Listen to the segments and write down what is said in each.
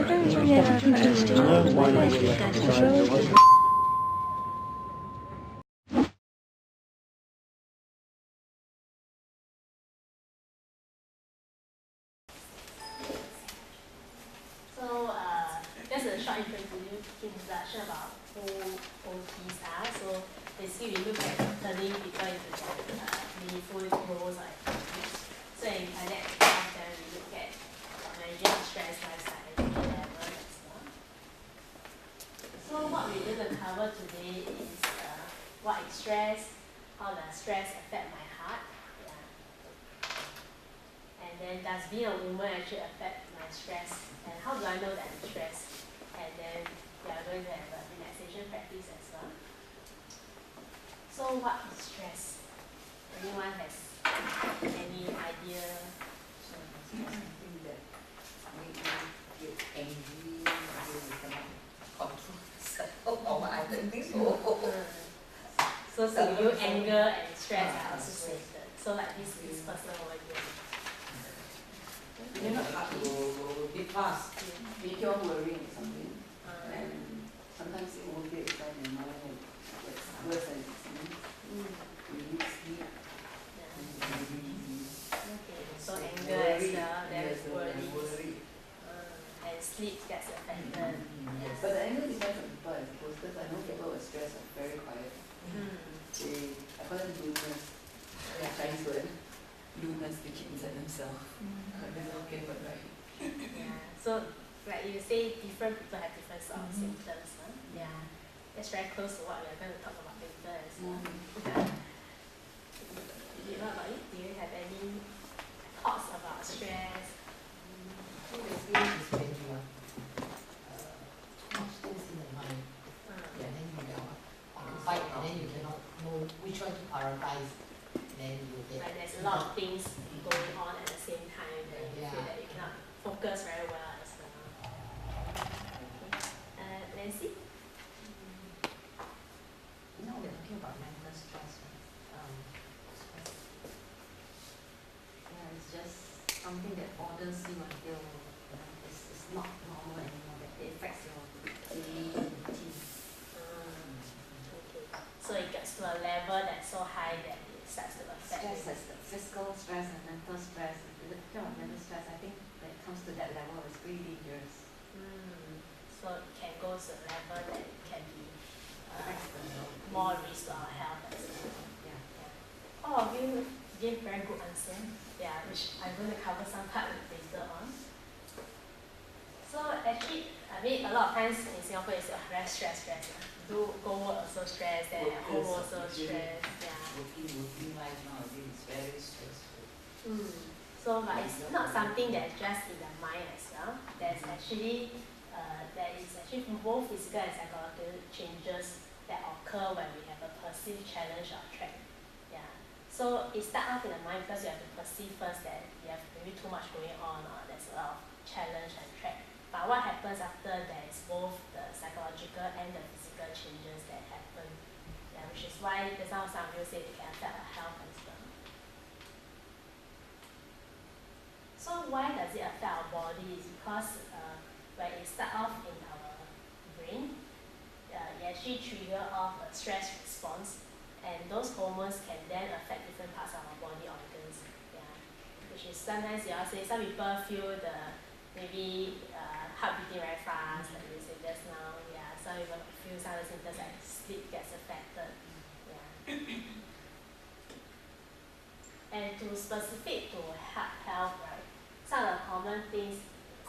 Just a short introduction about who OTs are. So basically we look at turning people into meaningful roles or activities. So in cardiac health, then we look at managing stress, lifestyle, energy level as well. So what we're going to cover today is what is stress, how does stress affect my heart, and then does being a woman actually affect my stress, and how do I know that I'm stressed? And then we are going to have a relaxation practice as well. So what is stress? Anyone has any idea? Something that makes you get angry, you cannot control yourself, or what? I don't think so. So you anger and stress are associated. So like this person over here. You're not hard to go bit fast. Make your worrying something. And sometimes it will get inside your mind and gets worse and you need sleep. Okay, so anger as well, there's worry. And sleep gets affected. But the anger depends on people, I suppose, because I know people with stress are very quiet. I call them lunars. Chinese word. Lunars, they keep inside themselves. That's okay, but right. So, like you say, different people have different sort of symptoms. Huh? Yeah. That's very close to what we are going to talk about later as well. What about you? Do you have any thoughts about stress? I think the feeling is when you are too much things in the mind. Yeah, then you are occupied and then you cannot know which one to prioritize. Then you get like there's a lot of things going on at the same time, and you feel that you cannot focus very well as well. Nancy? Now we're talking about mental stress. It's just something that bothers you until it's not normal anymore, that it affects your daily routine. Okay. So it gets to a level that's so high that it starts to affect stress as the physical stress and mental stress. The kind of mental stress, I think when it comes to that level, it's pretty dangerous. So it can go to a level that it can be more risk to our health as well. All of you gave very good answer. Yeah, which I'm going to cover some part later on. So actually, I mean, a lot of times in Singapore it's very stress. Do go work also stress, then at home also stress. Working life nowadays is very stressful. So, but it's not something that's just in the mind as well. There's actually there is actually both physical and psychological changes that occur when we have a perceived challenge or threat. So it starts off in the mind because you have to perceive first that you have maybe too much going on or there's a lot of challenge and threat. But what happens after there is both the psychological and the physical changes that happen. Which is why there's some people say it can affect our health as well. So why does it affect our body? Is because when it starts off in our brain, it actually triggers off a stress response, and those hormones can then affect different parts of our body organs. Which is sometimes you all say some people feel the maybe heart beating very fast, like you said just now. Some people feel some of the symptoms like sleep gets affected. And to specific to heart health, right? Some of the common things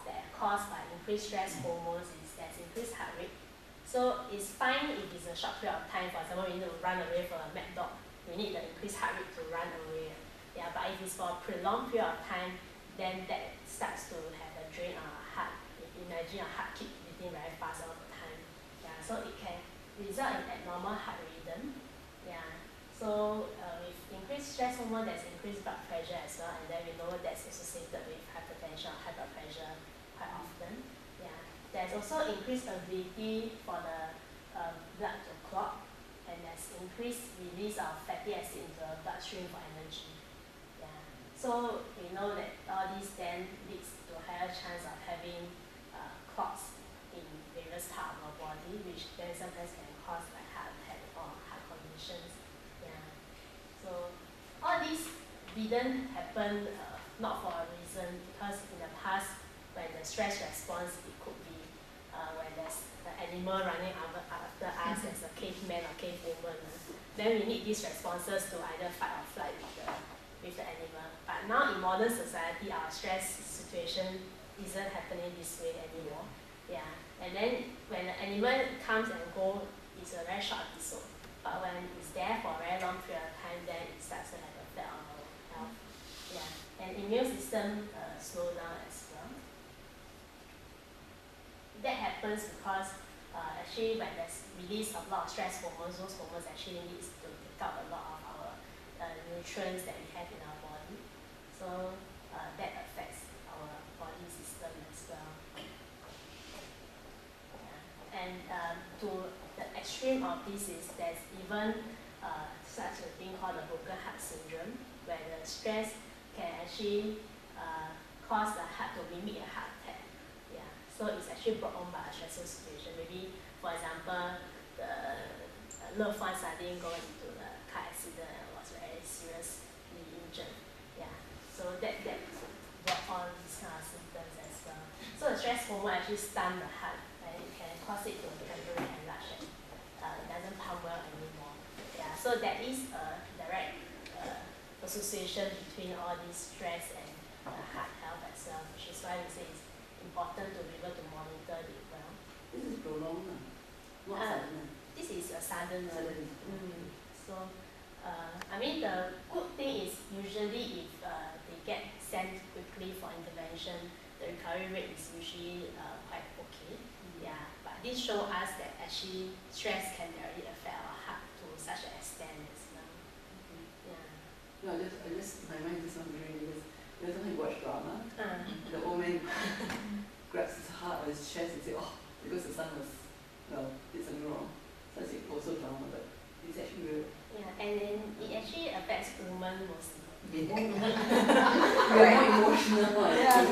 that are caused by increased stress hormones is there's increased heart rate. So it's fine if it's a short period of time. For example, we need to run away from a mad dog. We need the increased heart rate to run away. But if it's for a prolonged period of time, then that starts to have a drain on our heart. Imagine your heart keep beating very fast all the time. So it can result in abnormal heart rhythm. So with increased stress hormone, there's increased blood pressure as well, and then we know that's associated with hypertension or high blood pressure quite often. There's also increased ability for the blood to clot, and there's increased release of fatty acid into the bloodstream for energy. So we know that all these then leads to a higher chance of having clots which then sometimes can cause like heart attack or heart conditions. Yeah. So all these didn't happen not for a reason, because in the past when the stress response, it could be when there's an animal running after us as a caveman or cavewoman. Then we need these responses to either fight or flight with the animal. But now in modern society, our stress situation isn't happening this way anymore. Yeah. And then when the animal comes and goes, it's a very short episode. But when it's there for a very long period of time, then it starts to have an effect on our health. Yeah. And immune system slow down as well. That happens because actually when there's release of a lot of stress hormones, those hormones actually need to take out a lot of our nutrients that we have in our body. So that affects our body system as well. Yeah. And to the extreme of this is there's even such a thing called the broken heart syndrome, where the stress can actually cause the heart to mimic a heart attack. Yeah. So it's actually brought on by a stressful situation. Maybe, for example, the loved one suddenly got into a car accident and was very seriously injured. Yeah. So that brought on these kind of symptoms as well. So the stress hormone actually stun the heart, and it can cause it to temporarily enlarge and it doesn't pump well anymore. Yeah. So there is a direct association between all this stress and heart health as well, which is why we say it's important to be able to monitor it well. This is prolonged, not sudden. This is a sudden. So, I mean, the good thing is usually if they get sent quickly for intervention, the recovery rate is usually quite okay. Yeah, but this shows us that actually stress can directly affect our heart to such an extent as well. Yeah. No, I just my mind just wondering because every time I watch drama, the old man grabs his heart or his chest and says, "Oh, because the son was did something wrong." So I say also drama, but it's actually real. Yeah, and then it actually affects women mostly. We are more emotional. Yeah.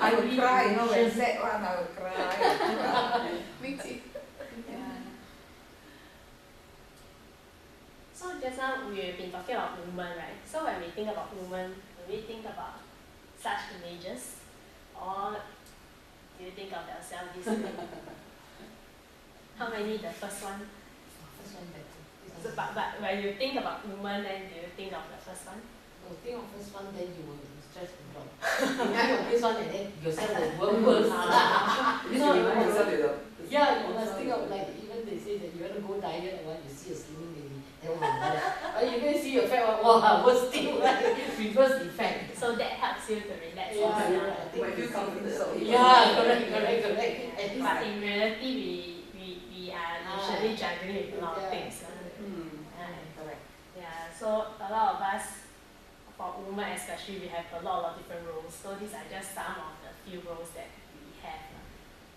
I would cry, you know, when that one I would cry. Me too. Yeah. So just now we've been talking about women, right? So when we think about women, do we think about such images, or do you think of yourself this way? How many? The first one. First one better. So, but when you think about women, then do you think of the first one? No, think of first one, then you will stress the job. You think of this one, and then yourself will work worse. Yeah, you must think of like, even they say that you want to go diet and when you see a slimming lady, then oh my god. But you can see your fat one, wow, worse still, right? Reverse effect. So that helps you to relax Yeah, yourself. yeah, I think Might feel it's- comfortable. Yeah, correct. At least But in reality, we are usually juggling with a lot of things. correct. Yeah, so a lot of us, for women especially, we have a lot of different roles. So these are just some of the few roles that we have.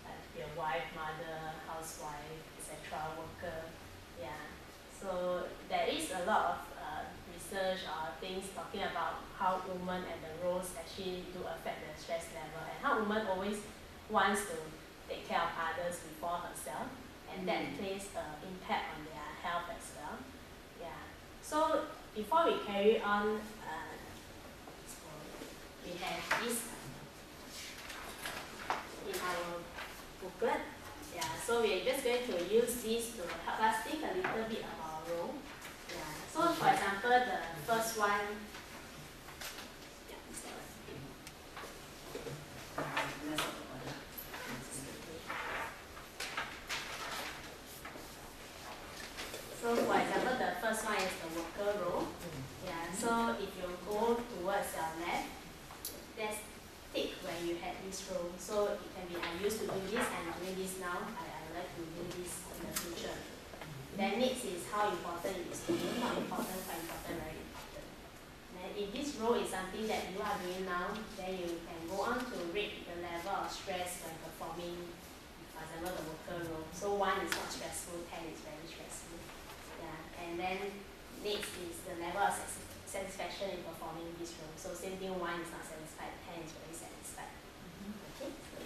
Like be a wife, mother, housewife, etc., worker. Yeah. So there is a lot of research or things talking about how women and the roles actually do affect the stress level, and how women always wants to take care of others before herself, and that plays an impact on their health as well. Yeah. So before we carry on, we have this in our booklet. Yeah. So we're just going to use this to help us think a little bit of our role. Yeah. So for example, the first one. Yeah, this one. So for example, the first one is the worker role. Yeah, so if you go towards your left, that's tick when you had this role. So it can be I used to do this, I'm doing this now, I like to do this in the future. Then next is how important it is to you, not important, quite important, very important. Then if this role is something that you are doing now, then you can go on to rate the level of stress when performing, for example, the worker role. So 1 is not stressful, 10 is very stressful. Yeah, and then next is the level of satisfaction in performing this role. So same thing, 1 is not satisfied, 10 is very satisfied. Okay, so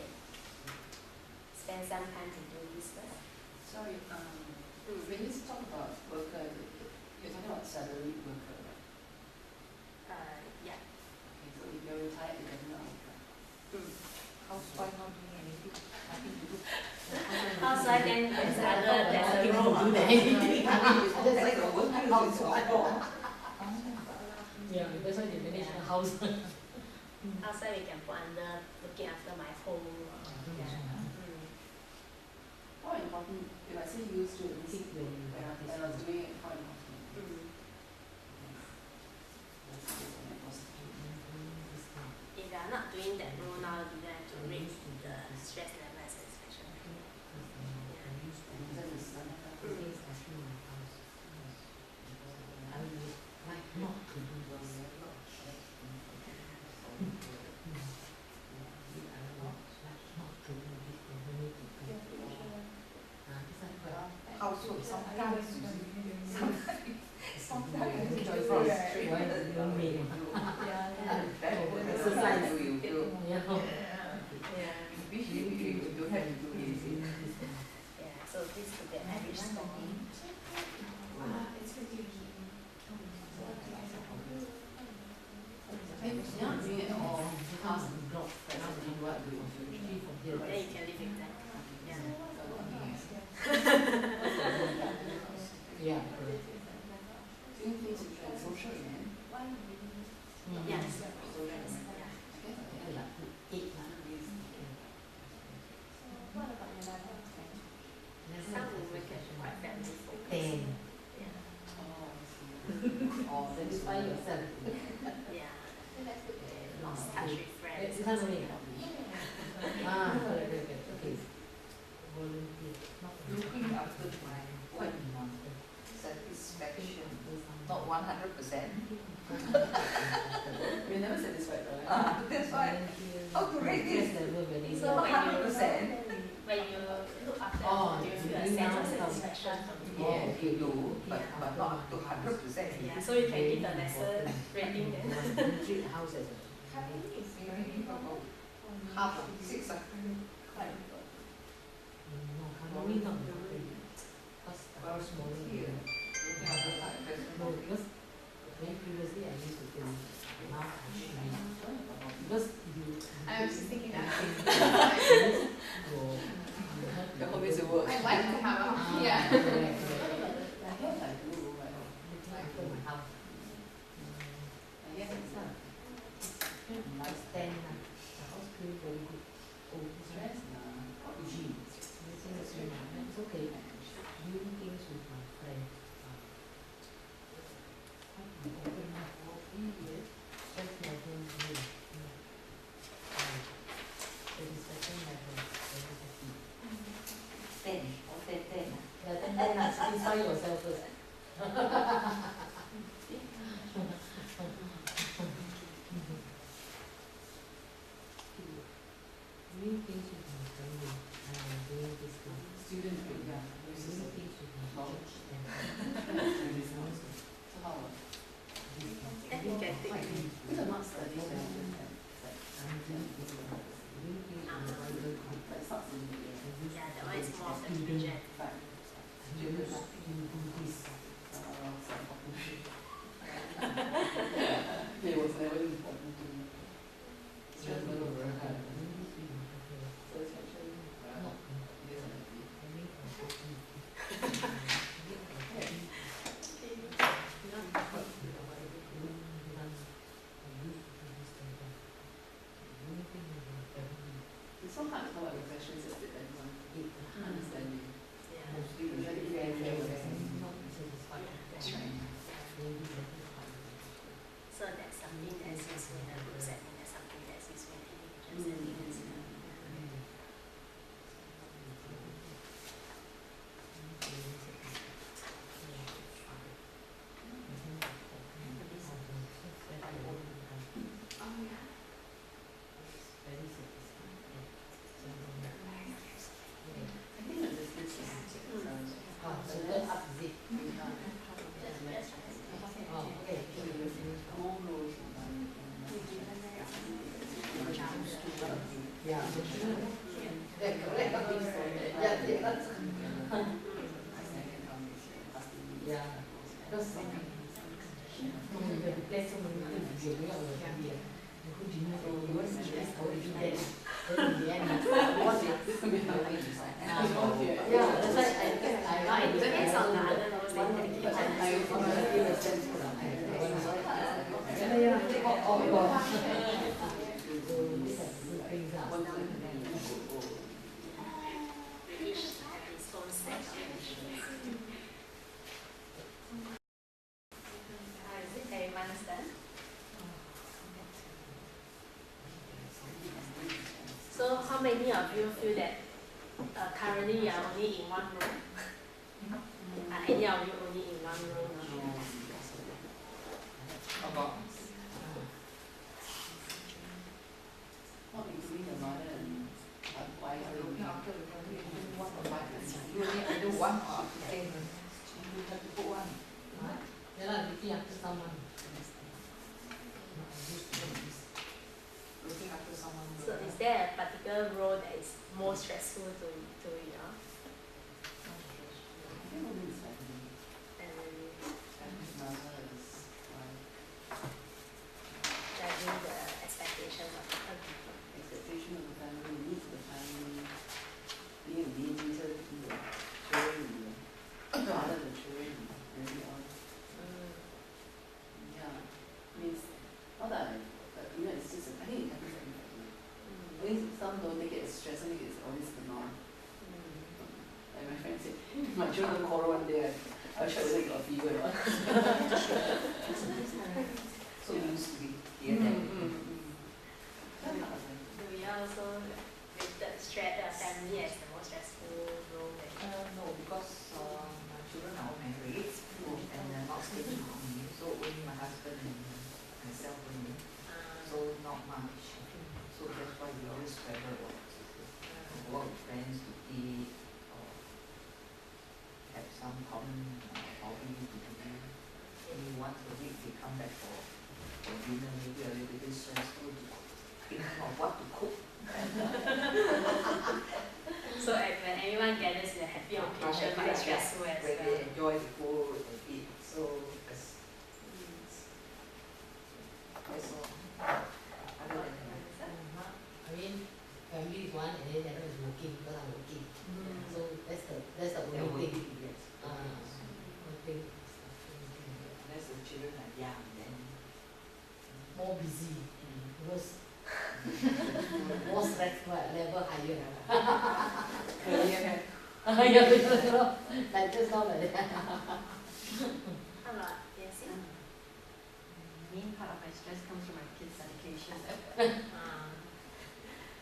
spend some time to do this first. Sorry, when you talk about worker, you're talking about salaried worker, right? Yeah. Okay, so if you're retired, it doesn't apply. Housewife not doing anything, nothing to do. Outside then there's a role. That's like a worker in Singapore. Yeah, that's why they manage the house. Outside we can put under looking after my home. How important, if I say used to, it means when I was doing it, how important? If you are not doing that role now, you don't have to rate the stress level and satisfaction. Housework sometimes enjoy From from straight away, you don't make. Exercise, you Yeah. wish you don't have to do anything. Yeah, so this could be an average score. If you're not doing it all, task drop, what do you Then you can live with that. Yeah. Yeah. Doing things which are social event. Yes. Social event. Some women can be quite family focused. Ten. Yeah. Oh, I see. Or Satisfy yourself. Yeah. Lost touch with friends. It's not only. Correct. Okay. Volunteer. looking after my own satisfaction, not 100%. We're never satisfied, right? That's why, how to rate this? So Not when 100%. when you look after, Oh, do you feel a sense of satisfaction from Yeah, it? you do, but not up to 100%. Yeah, so you can give the lesser rating then. Treat house as Maybe about half, 6. Halloween not because house morning. Here, looking after my investment. No, because when previously I used to do, now I actually because you. I was just thinking that. The home is a work. I'd like to have a, yeah. I guess I do, but After my house. I guess it's not Nice 10 the house clean very good. Oh, stress. Gee, it's okay. Doing things with my friend. Open up stress level low. Satisfaction level very happy. 10 or 10. Yeah, then satisfy yourself first. Doing things with my family. Doing this kind. Student, yeah, this is Doing things with my knowledge. church and So how? Then you can take These are not studies, they're just like, doing things with my Bible group. like subs in the yeah, that one is more of the project. But You do this. it was never important to me. Stress level very high. So it's actually it is an activity. It's so hard to come up with questions that depends on understanding. Yeah. Usually very That's right. So that's something that's useful in a group setting, that's something that's useful in an individual setting as well. I think that this is So that's up to it. That's right. Oh, okay. more rules. plan so many things, you're going out with your family, you go dinner, you want to stress out with that, then in the end, what they yeah, that's why I Depends on the other laws they take. Each have his own set of conditions. Is it everyone understand? So how many of you feel that currently you are only in one room? Any of you only in one room? Not including the mother and wife. You only I do one or after 10. You have to put one. yeah lah, looking after someone. Looking after someone. So is there a particular role that is more stressful to you know? I think only is family. And Mother is wife. judging the expectations of other people. Expectation of the family, needs of the family, being a mediator between the children and the father and the children, early on. Yeah, I mean, it's not that it's just, I think it happens every family. I think some don't take it as stress, I think it's always the norm. Like my friend said, my children don't quarrel one day, I'll check whether you got a fever or not. So used to be here then. Do you also rated stress family as the most stressful role that No, because my children are all married and they're not staying with me. So only my husband and myself only. So not much. So that's why we always travel a lot. Go out with friends to eat or have some common hobby to do. Maybe once a week they come back for dinner, maybe a little bit stressful to think of what to cook. so when everyone gathers in a happy occasion, but it's stressful as When well. they enjoy the food and eat. So that's all. Other than that. I mean, family is one and then the other is working because I'm working. So that's the only thing. Yes. One thing. Unless the children are young, then More busy because more stressful level higher. career Yeah, like just now like that. How about yes? Main part of my stress comes from my kids' education.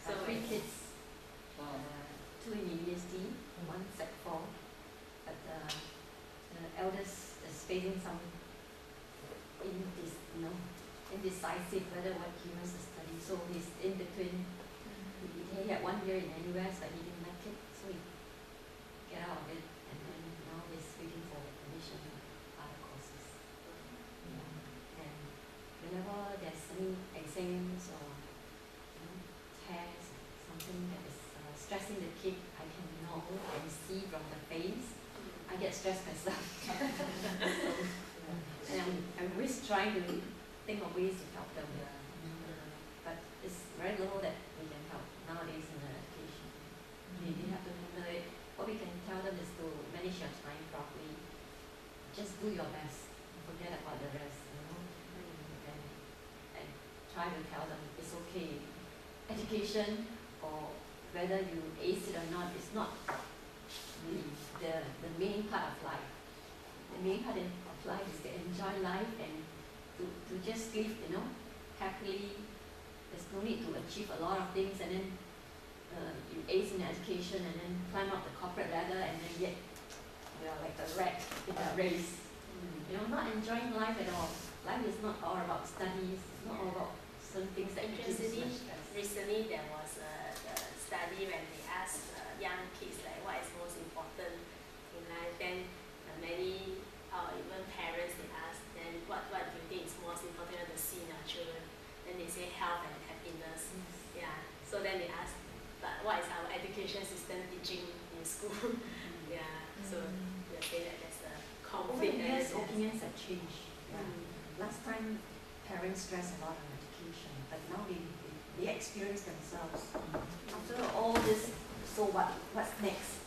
So So three when kids, two in university, one Sec 4, but the eldest is facing some indecisive whether what he wants to study. So he's in between. He had 1 year in NUS, but he didn't like it, so he get out of it, and then now he's waiting for admission to other courses. And whenever there's any exams or tests, something that is stressing the kid, I can know and see from the face. I get stressed myself. And I'm always trying to think of ways to help them. But it's very little that we can help nowadays in the education. They have to handle it. What we can tell them is to manage your time properly. Just do your best. Forget about the rest, and try to tell them it's okay. Education, or whether you ace it or not, is not the main part of life. The main part of life is to enjoy life and to just live, happily. There's no need to achieve a lot of things and then you ace in education and then climb up the corporate ladder and then yet you're like a rat in a race. Not enjoying life at all. Life is not all about studies. It's not all about certain things that give you so much stress. recently there was a study when they asked young kids like what is most important in life, then many even parents they ask then what do you think is most important to see in your children, then they say health and happiness. Yeah, so then they ask but what is our education system teaching in school? Yeah, so they say that there's a Over conflict the there. years, opinions have changed. Last time time parents stress a lot on education, but now they experience themselves. After all this, so what's next?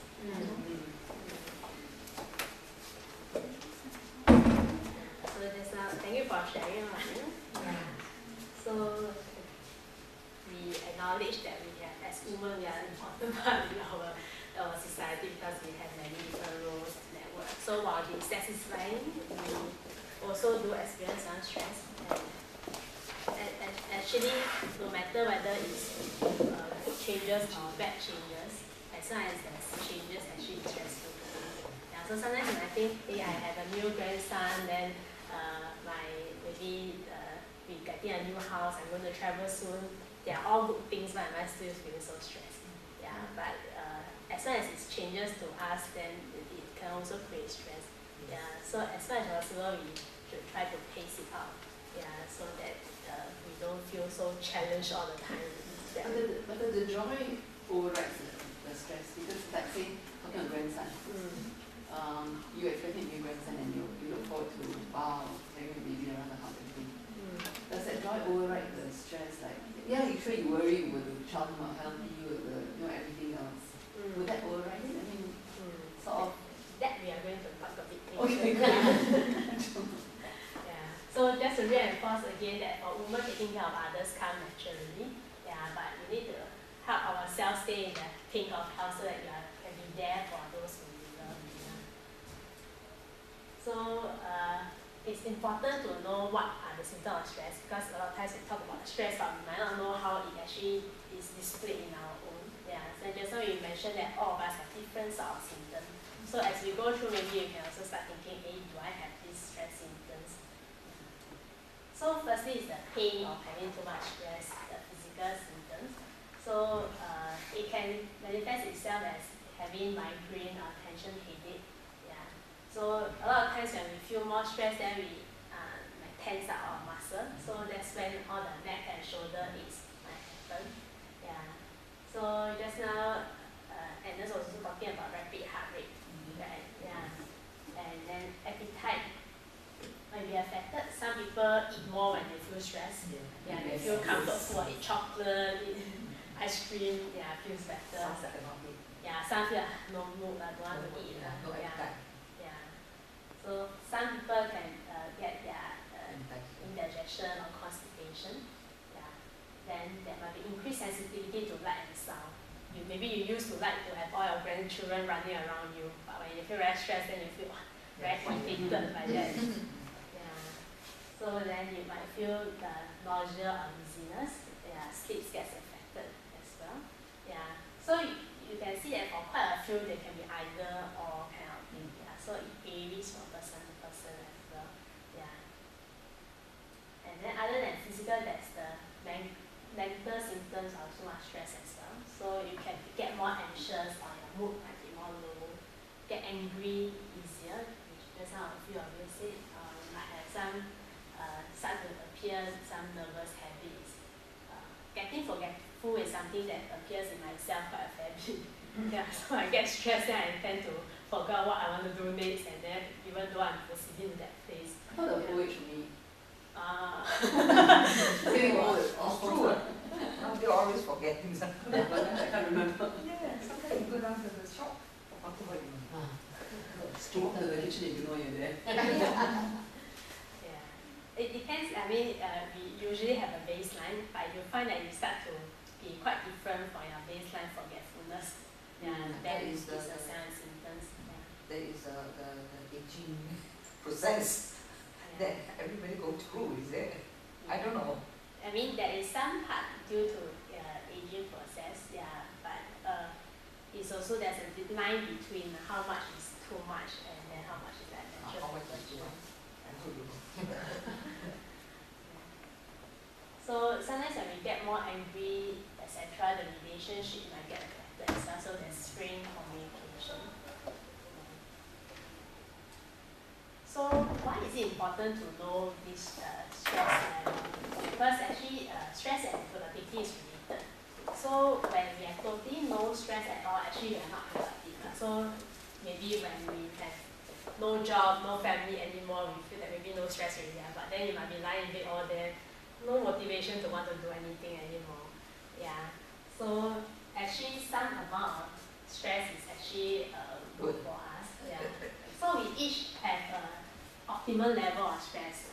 So just now, thank you for sharing. So we acknowledge that we have, as women, we are an important part in our society because we have many different roles and networks. So while it's satisfying, we also do experience some stress. And actually, no matter whether it's good changes or bad changes, as long as there's changes, actually it's stressful. Yeah, so sometimes when I think, hey, I have a new grandson, then we getting a new house, I'm going to travel soon. They are all good things, but I might still feel so stressed. Yeah, but as long as it changes to us, then it can also create stress. Yeah, so as much as possible, we should try to pace it out. Yeah, so that we don't feel so challenged all the time. But the joy overrides the stress, because like say, talking about grandson, you expecting a new grandson and you look forward to, wow, having a baby around the house and everything. Does that joy override the stress? Like, yeah, you sure you worry, will the child not healthy, will the, everything else. Would that override it? I mean, sort of. That we are going to talk a bit later. Okay, Yeah. So just to reinforce again that for women, taking care of others come naturally. Yeah, but we need to help ourselves stay in the pink of health so that you can be there for those who you love. Yeah. So it's important to know what are the symptoms of stress, because a lot of times we talk about stress, but we might not know how it actually is displayed in our own. Yeah. So just now you mentioned that all of us have different sort of symptoms. So as we go through, maybe you can also start thinking, hey, do I have these stress symptoms? So firstly is the pain of having too much stress, the physical symptoms. So it can manifest itself as having migraine or tension headache. Yeah. So a lot of times when we feel more stressed, then we might tense up our muscle. So that's when all the neck and shoulder aches might happen. Yeah. So just now, Agnes was also talking about rapid heart rate. Right, yeah. And then appetite might be affected. Some people eat more when they feel stressed. Yeah, they feel comfort food, eat chocolate, eat ice cream, yeah, feels better. Yeah, some feel no mood, don't want to eat. Yeah. So some people can get their indigestion or constipation. Yeah. Then there might be increased sensitivity to light and sound. Maybe you used to like to have all your grandchildren running around you, but when you feel very stressed, then you feel very irritated by that. Yeah. So then you might feel the nausea or dizziness. Yeah, sleep gets affected as well. Yeah. So you can see that for quite a few, they can be either or kind of thing. Yeah. So it varies from person to person as well. Yeah. And then other than physical, that's the mental symptoms of too much stress as well. So you can get more anxious or your mood might be more low, get angry easier, which just how a few of you said. You might have some start to appear some nervous habits. Getting forgetful is something that appears in myself quite a fair bit. Yeah, so I get stressed and I tend to forget what I want to do next, and then even though I'm proceeding in that phase. How the whole age me? It's true. Now they always forget things. I can't remember. Yeah, sometimes you go down to the shop, forgot what you want. Walk to the kitchen and you know you're there. Yeah, it depends. I mean, we usually have a baseline, but you find that you start to be quite different from your baseline forgetfulness. Yeah, that is a sign of symptoms. Yeah. There is the aging process that everybody go through, is it? I don't know. I mean, there is some part due to aging process, yeah, but it's also there's a line between how much is too much and then how much is like natural. How much is too much? I don't know. So sometimes when we get more angry, etc., the relationship might get affected as well. So there's strained communication. So why is it important to know this stress level? Because actually stress and productivity is related. So when we have totally no stress at all, actually we are not productive. So maybe when we have no job, no family anymore, we feel that maybe no stress already, but then you might be lying in bed all day, no motivation to want to do anything anymore. Yeah. So actually some amount of stress is actually good for us. Yeah. So we each have a optimal level of stress.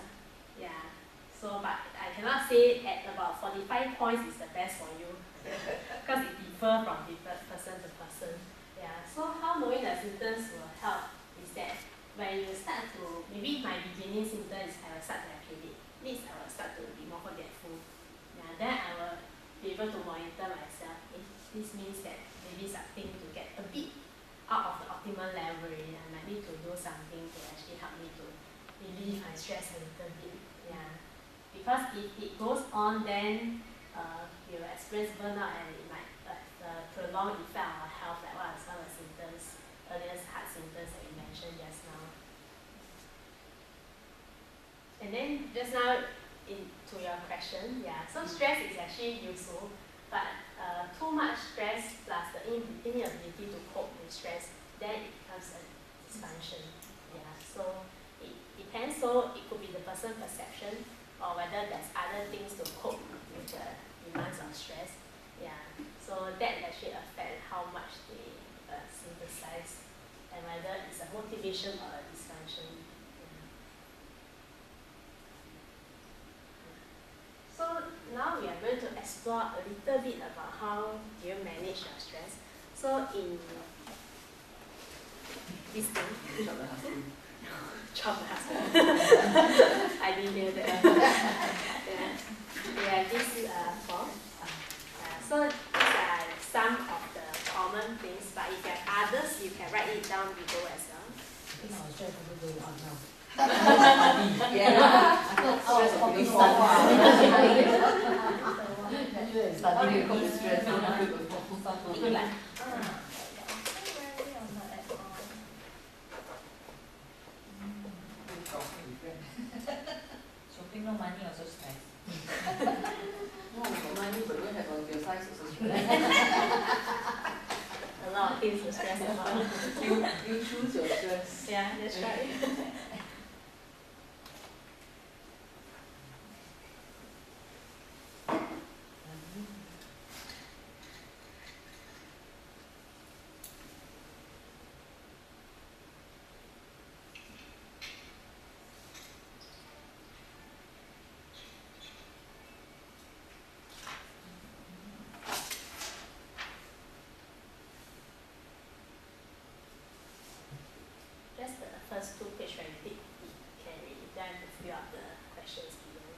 Yeah. So but I cannot say at about 45 points is the best for you because it differs from different person to person. Yeah. So how knowing the symptoms will help is that when you start to, maybe my beginning symptom is I will start to have headache. Means I will start to be more forgetful. Yeah, then I will be able to monitor myself. This means that maybe something to get a bit out of the optimal level already. I might need to do something to actually help me to relieve my stress a little bit. Yeah. Because if it goes on, then you will experience burnout and it might prolong effect on our health, like what are some of the symptoms, earlier heart symptoms that we mentioned just now. And then just now into your question, yeah, so stress is actually useful, but too much stress plus the inability to cope with stress, then it becomes a dysfunction. Yeah, so it depends. So it could be the person's perception, or whether there's other things to cope with the demands of stress. Yeah, so that actually affect how much they synthesize, and whether it's a motivation or a dysfunction. So now we are going to explore a little bit about how do you manage your stress. So in this thing, chop the husband. I didn't hear that. Yeah, this form. So these are some of the common things, but if you have others, you can write it down below as well. I think our stress is going on now. Yeah. I thought I was talking for a while. Studying stress. Shopping no money also stress. No, got money but don't have your size also stress. A lot of things to stress about. You choose your stress. Yeah, that's right. Just the first 2 pages where you tick, you can read it, then to fill out the questions below.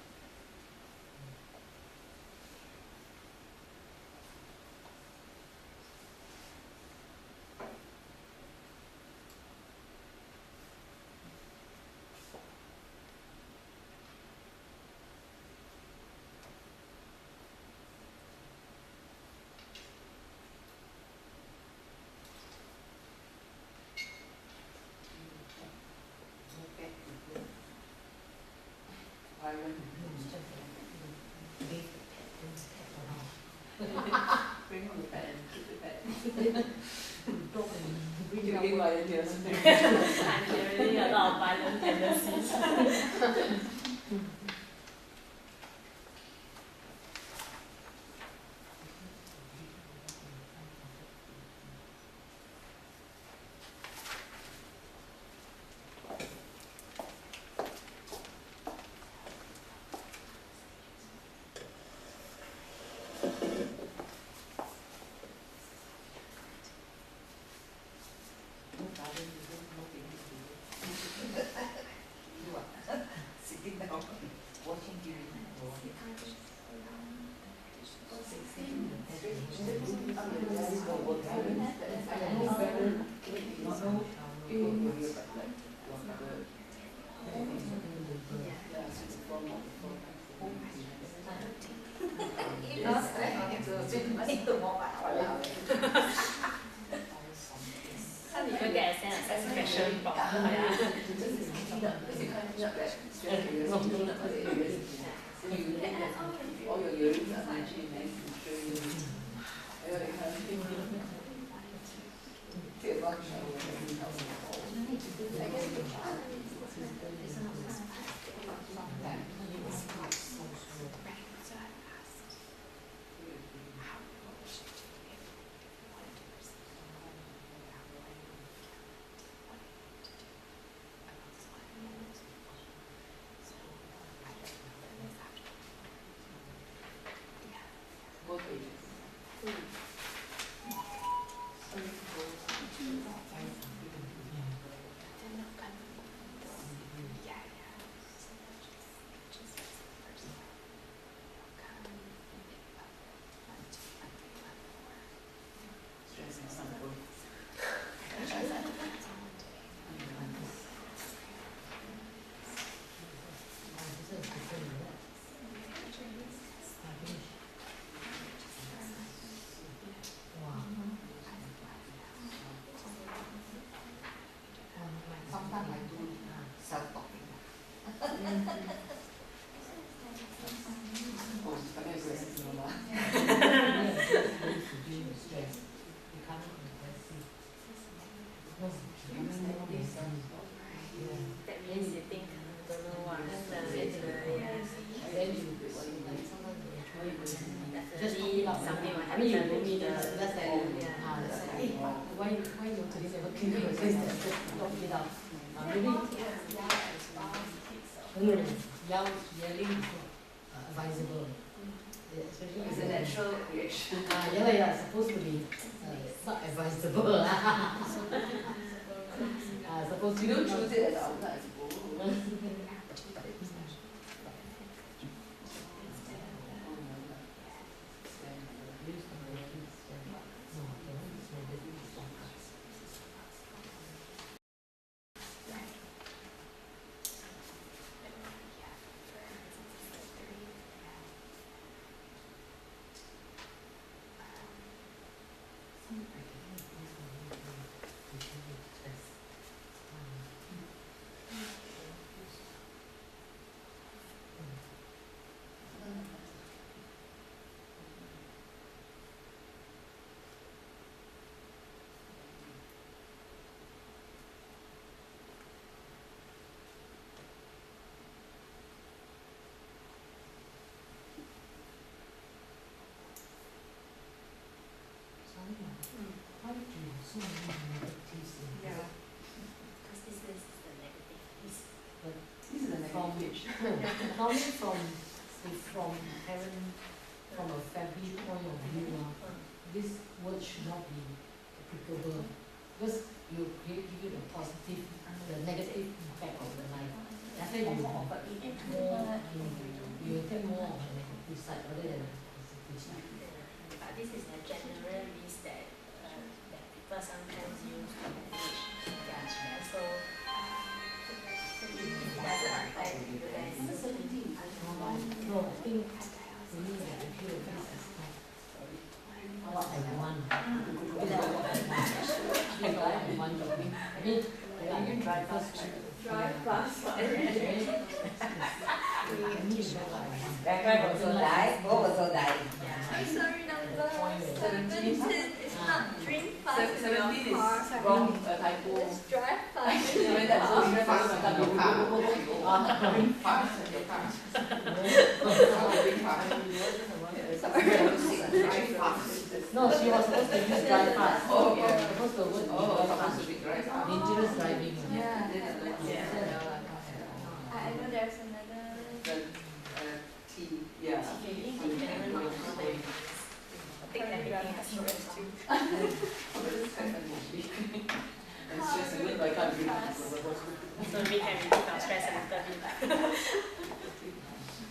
Bring home the pen, keep the pen. Drinking volunteers. I'm generally a lot of violent tendencies. Sitting down, watching TV. How did you get a sense of satisfaction from all your earrings are actually nice and straight. Take a bunch of I mean, you told me the that's like, yeah. that's like, hey, why you today never clean your face? Just lock it up. Maybe, no, yelling is not advisable. Yeah, especially It's a natural reaction. yeah, supposed to be not advisable. Supposed to You be don't not- choose it as an outlet, I suppose. Why do you have so many negatives in this? Yeah. Because this is the negative piece. This is a From negative page. normally from parent, from a family point of view, this word should not be applicable because you give you the positive, the negative impact of the life. That's why you take more of the negative side rather than the positive side. But this is a general list that people sometimes use to manage their stress. So it doesn't apply to you guys. No, I think for me that I feel the face is not what I want. I mean, you can drive fast. Drive fast. Background also die, both also die. I'm sorry, number 17 is not drink fast in 17 your car. is wrong, a typo. It's drive fast. You know, that's so stressful. Drink fast in your car. Drink fast. Drive fast. No, she was supposed to use drive fast. Oh, okay. Supposed to word Oh, drive supposed fast. to be drive fast. Dangerous driving. Yeah. Yeah. I know there's another. The T, yeah. In general, not how many things. I think everything has stress too. Oh, but this is quite funny actually. It's just a good, but I can't drink. So we can relieve our stress a little bit.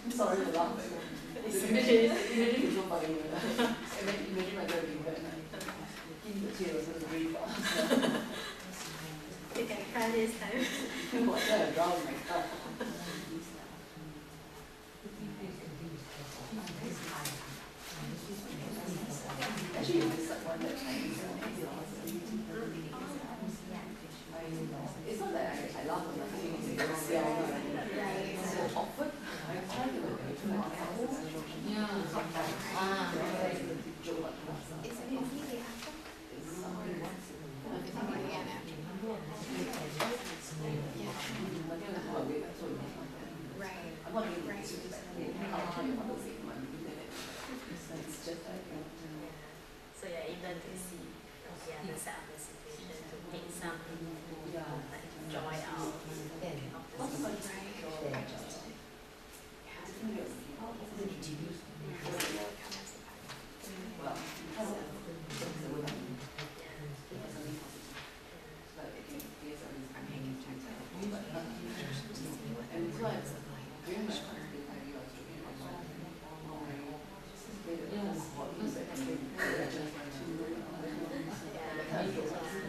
I'm sorry to laugh. Imagine it's so funny. Imagine my dad being bad. In the chair was really fast. You can try this time. What the drown my car. Actually, it's like one that it's not that I laugh or nothing, it's so awkward. I try to Yeah. joke. It's an easy Right. I'm not really it's just like So you're able to see the other side of the situation to take some like joy out of the situation.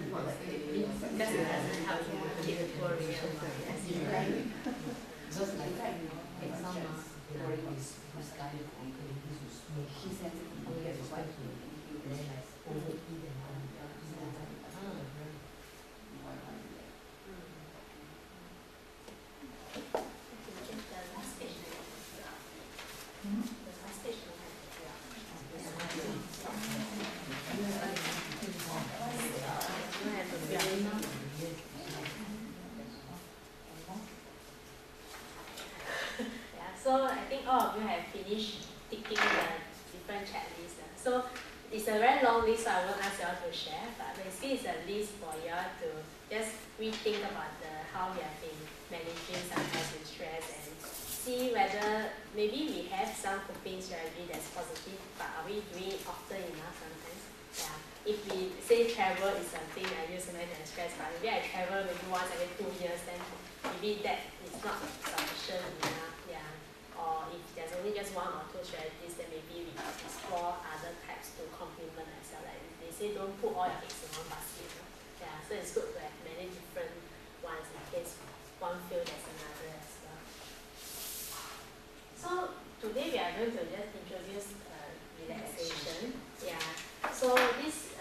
Because it doesn't help you keep worrying about it. Just like exam, this guy who smoke, he said he has to and then like overeat and all. So I think all of you have finished ticking the different checklists. So it's a very long list, so I won't ask you all to share, but basically it's a list for you all to just rethink about how we have been managing sometimes with stress and see whether maybe we have some coping strategy that's positive, but are we doing it often enough sometimes? Yeah. If we say travel is something I use to manage stress, but maybe I travel maybe once every 2 years, then maybe that is not sufficient enough. Yeah. Or if there's only just 1 or 2 strategies, then maybe we explore other types to complement as well. Like they say, don't put all your eggs in one basket. Yeah. So it's good to have many different ones in case one feels there's another as well. So today we are going to just introduce relaxation. Yeah. So this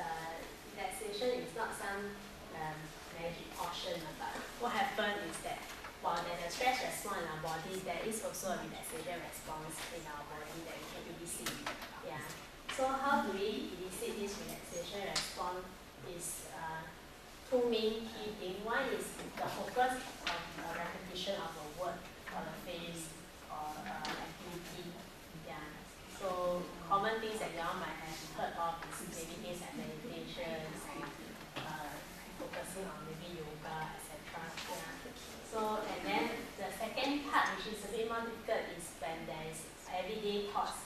relaxation is not some magic potion, but what happens is that while there's a stress response in our body, there is also a relaxation response in our body that we can elicit. Yeah. So how do we elicit this relaxation response is 2 main key things. One is the focus on the repetition of a word or a phrase or activity. Yeah. So common things that you all might have heard of is maybe things like meditation, focusing on maybe yoga, etc. Yeah. So and then the second part, which is a bit more difficult, is when there is everyday thoughts.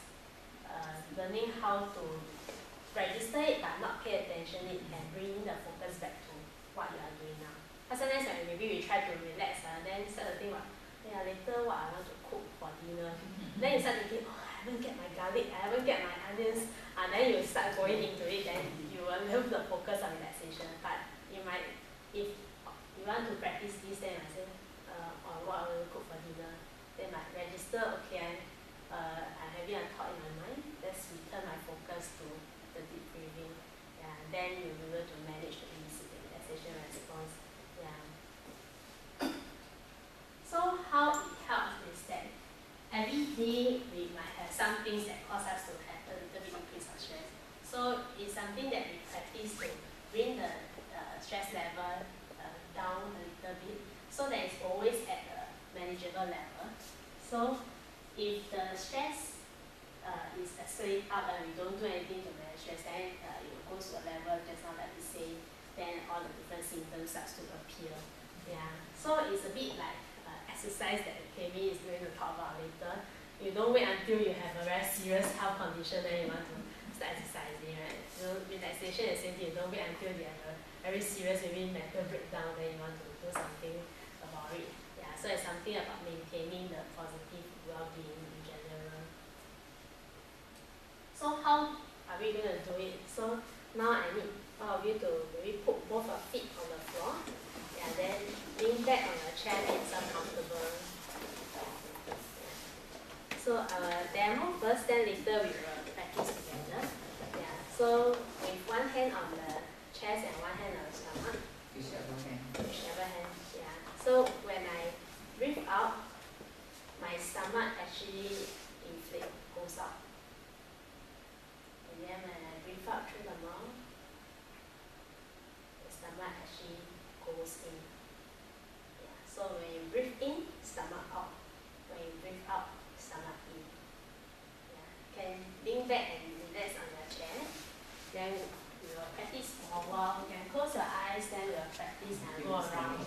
Learning how to register it but not pay attention it and bring the focus back to what you are doing now. But sometimes when maybe we try to relax, then start to think about, yeah, later what I want to cook for dinner. Then you start thinking, oh, I haven't get my garlic, I haven't get my onions. Then you start going into it, then you will lose the focus on relaxation. But you might, if you want to practice this, then I say, on what I will cook for dinner, then might register, okay, I'm having a thought in my mind, let's return my focus to the deep breathing. Yeah, then you'll be able to manage the relaxation response. Yeah. So how it helps is that every day we might have some things that cause us to have a little bit increase of stress. So it's something that we practice to bring the stress level down a little bit, so that it's always at a manageable level. So if the stress is escalating up and we don't do anything to manage stress, then it will go to a level just now like we say, then all the different symptoms start to appear. Yeah. So it's a bit like exercise that Kami is going to talk about later. You don't wait until you have a very serious health condition then you want to start exercising, right? So relaxation is the same thing. You don't wait until you have a very serious maybe mental breakdown then you want to do something about it. Yeah. So it's something about maintaining the positive well-being in general. So how are we going to do it? So now I need all of you to maybe put both your feet on the floor. Yeah, then lean back on your chair and it's uncomfortable. So demo first, then later we will practice together. Yeah. So with one hand on the chest and one hand on the stomach. Whichever hand. Whichever hand. Yeah. So when I breathe out, my stomach actually inflates, goes up. And then when I breathe out through the mouth, the stomach actually goes in. Yeah. So when you breathe in, stomach out. When you breathe out, stomach in. Yeah. Can lean back and relax on your chair. Then we will practice for a while. You can close your eyes, then we will practice and go around.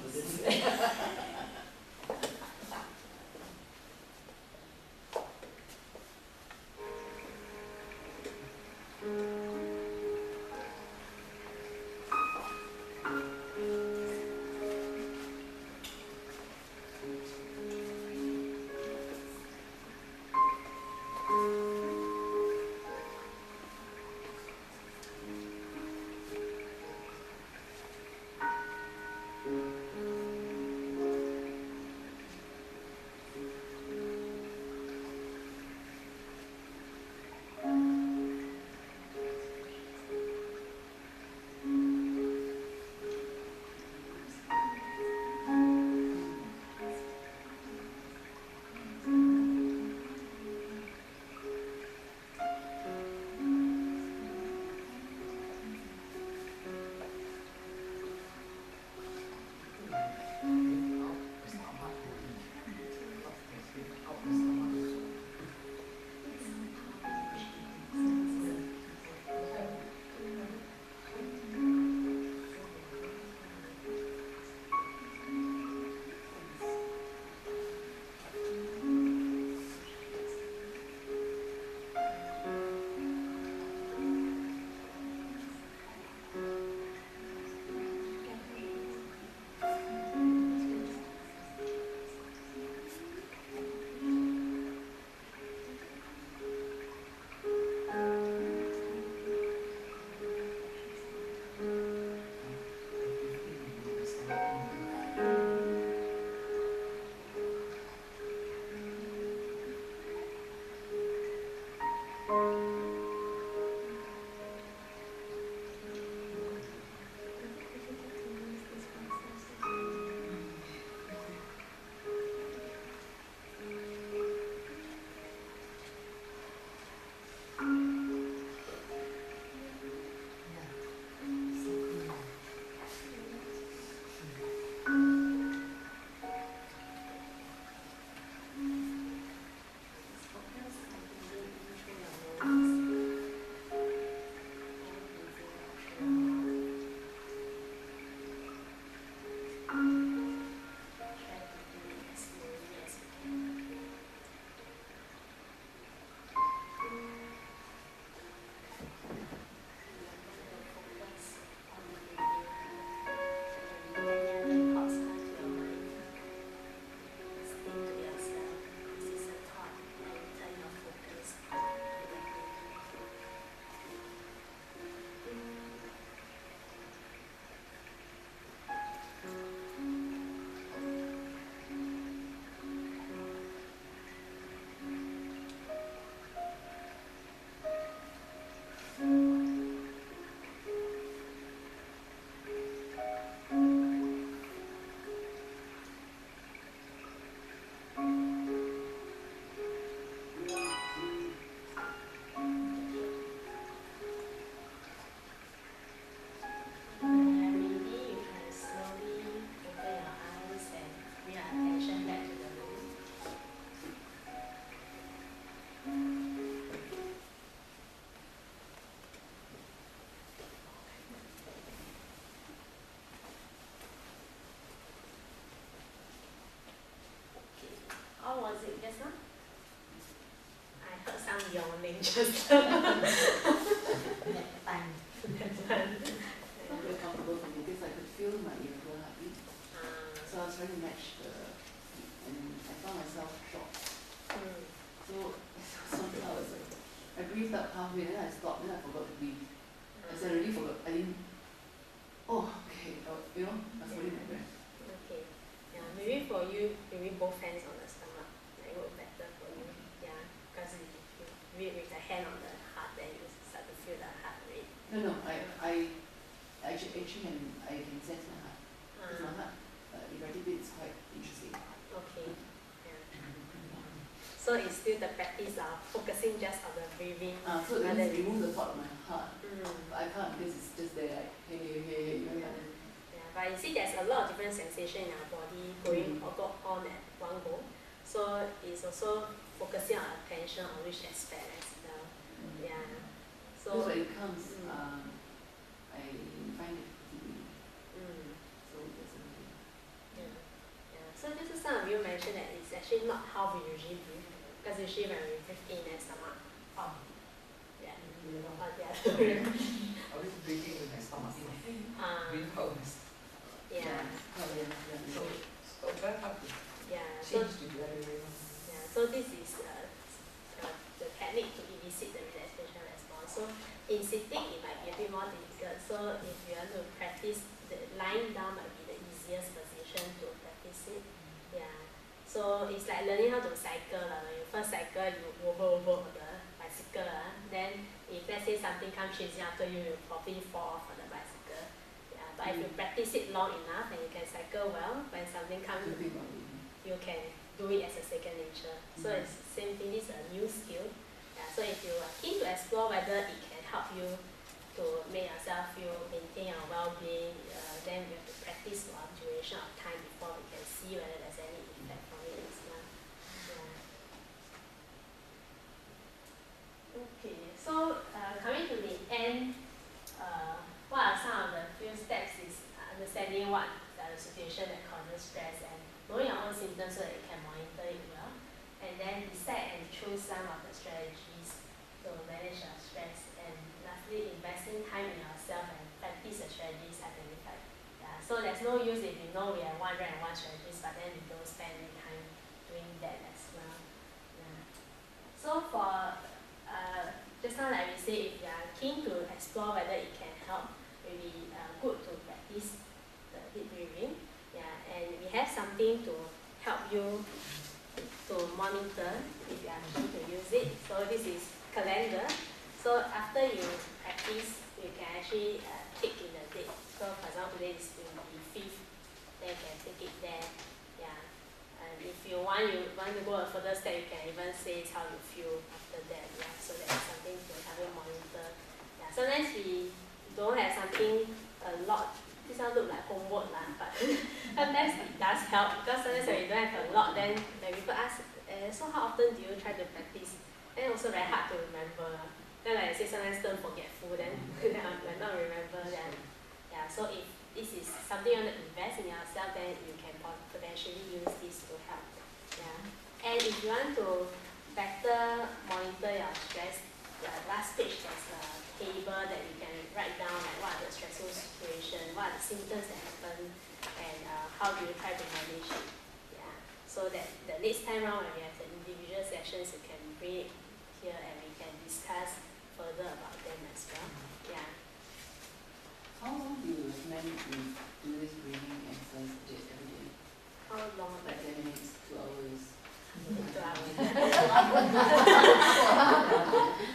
yawning just Nap time. Not very comfortable for me because I could feel my irregular heartbeat. So I was trying to match and I found myself shocked. So somehow I was like, I breathed out halfway, then I stopped, then I forgot to breathe. I said, I really forgot. I didn't. Oh, okay. You know, I was holding my breath. Okay. Yeah, maybe for you, maybe both hands on the stomach, that work better for you. Yeah, because you read with the hand on the heart, then you start to feel the heart rate. No, I actually can sense my heart. Because my heart, erratic beat is quite interesting. Okay. Yeah. So it's still the practice of focusing just on the breathing. So it means remove the thought of my heart. Mm. But I can't because it's just there like, hey, you know. Yeah, but you see there's a lot of different sensation in our body going on at one go. So it's also focusing our attention on which aspect as well. Yeah. So when it comes, I find it fatiguing. So that's okay. Yeah. Yeah. So just some of you mentioned that it's actually not how we usually breathe. Because usually when we breathe in and stomach out. Yeah. Or the other way. I was breathing with my stomach in. Breathing out with my stomach. Yeah. So very hard to Yeah. So change to the other way. yeah, so this is the technique to elicit the relaxation response. So in sitting, it might be a bit more difficult. So if you want to practice, the lying down might be the easiest position to practice it. Yeah. So it's like learning how to cycle. When you first cycle, you over the bicycle. Then if let's say something comes chasing after you, you probably fall off on the bicycle. Yeah. But if you practice it long enough and you can cycle well, when something comes, you can do it as a second nature. So it's the same thing, this is a new skill. Yeah, so if you are keen to explore whether it can help you to make yourself maintain your well-being, then we have to practice for a duration of time before we can see whether there's any effect from it as well. Yeah. Okay, so coming to the end, what are some of the few steps is understanding what the situation that causes stress and knowing your own symptoms so that you can monitor it well, and then decide and choose some of the strategies to manage your stress, and lastly investing time in yourself and practice the strategies identified. Yeah, so there's no use if you know we have 101 strategies but then we don't spend any time doing that as well. Yeah. So for just now like we say, if you are keen to explore whether it can help, it will be good to practice the deep breathing. Yeah, and we have something to help you to monitor if you are keen to use it. So this is calendar. So after you practice, you can actually tick in the date. So for example, today is 25th, then you can tick it there. Yeah. And if you want to go a further step, you can even say how you feel after that. Yeah. So that's something to help you monitor. Yeah. Sometimes we don't have something a lot. This one look like homework lah, but sometimes it does help because sometimes when you don't have a lot, then when people ask, so how often do you try to practice? Then also very hard to remember. Then like I say, sometimes turn forgetful, then I not remember. Then yeah, so if this is something you want to invest in yourself, then you can potentially use this to help. Yeah, and if you want to better monitor your stress, the last page there's a table that you can write down like what are the stressful situations, what are the symptoms that happen, and how do you try to manage it. Yeah. So that the next time around when we have the individual sessions, you can bring it here and we can discuss further about them as well. Yeah. How long do you recommend to do this breathing exercise every day? How long? Like 10 minutes, 2 hours? 2 hours.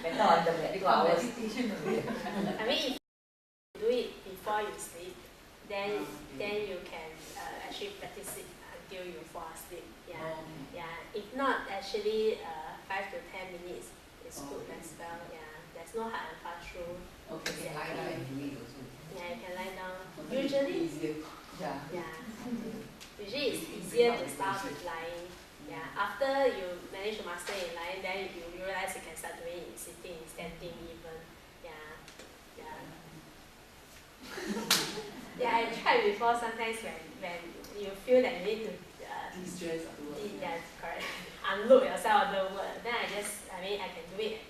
Better on the medical hours. I mean, if you do it before you sleep, then you can actually practice it until you fall asleep. Yeah. Yeah. If not, actually 5 to 10 minutes is good as well. Yeah. There's no hard and fast rule. Okay, Lie down and do it also. Yeah, you can lie down. Usually, easier. Yeah. yeah. Usually it's easier to start with lying. Yeah. After you manage to master in lying, then you realize you can start doing it in sitting, standing even. Yeah. Yeah. Yeah, I tried before sometimes when you feel that you need to De-stress afterwards. yeah, correct. Unload yourself on the word. Then I can do it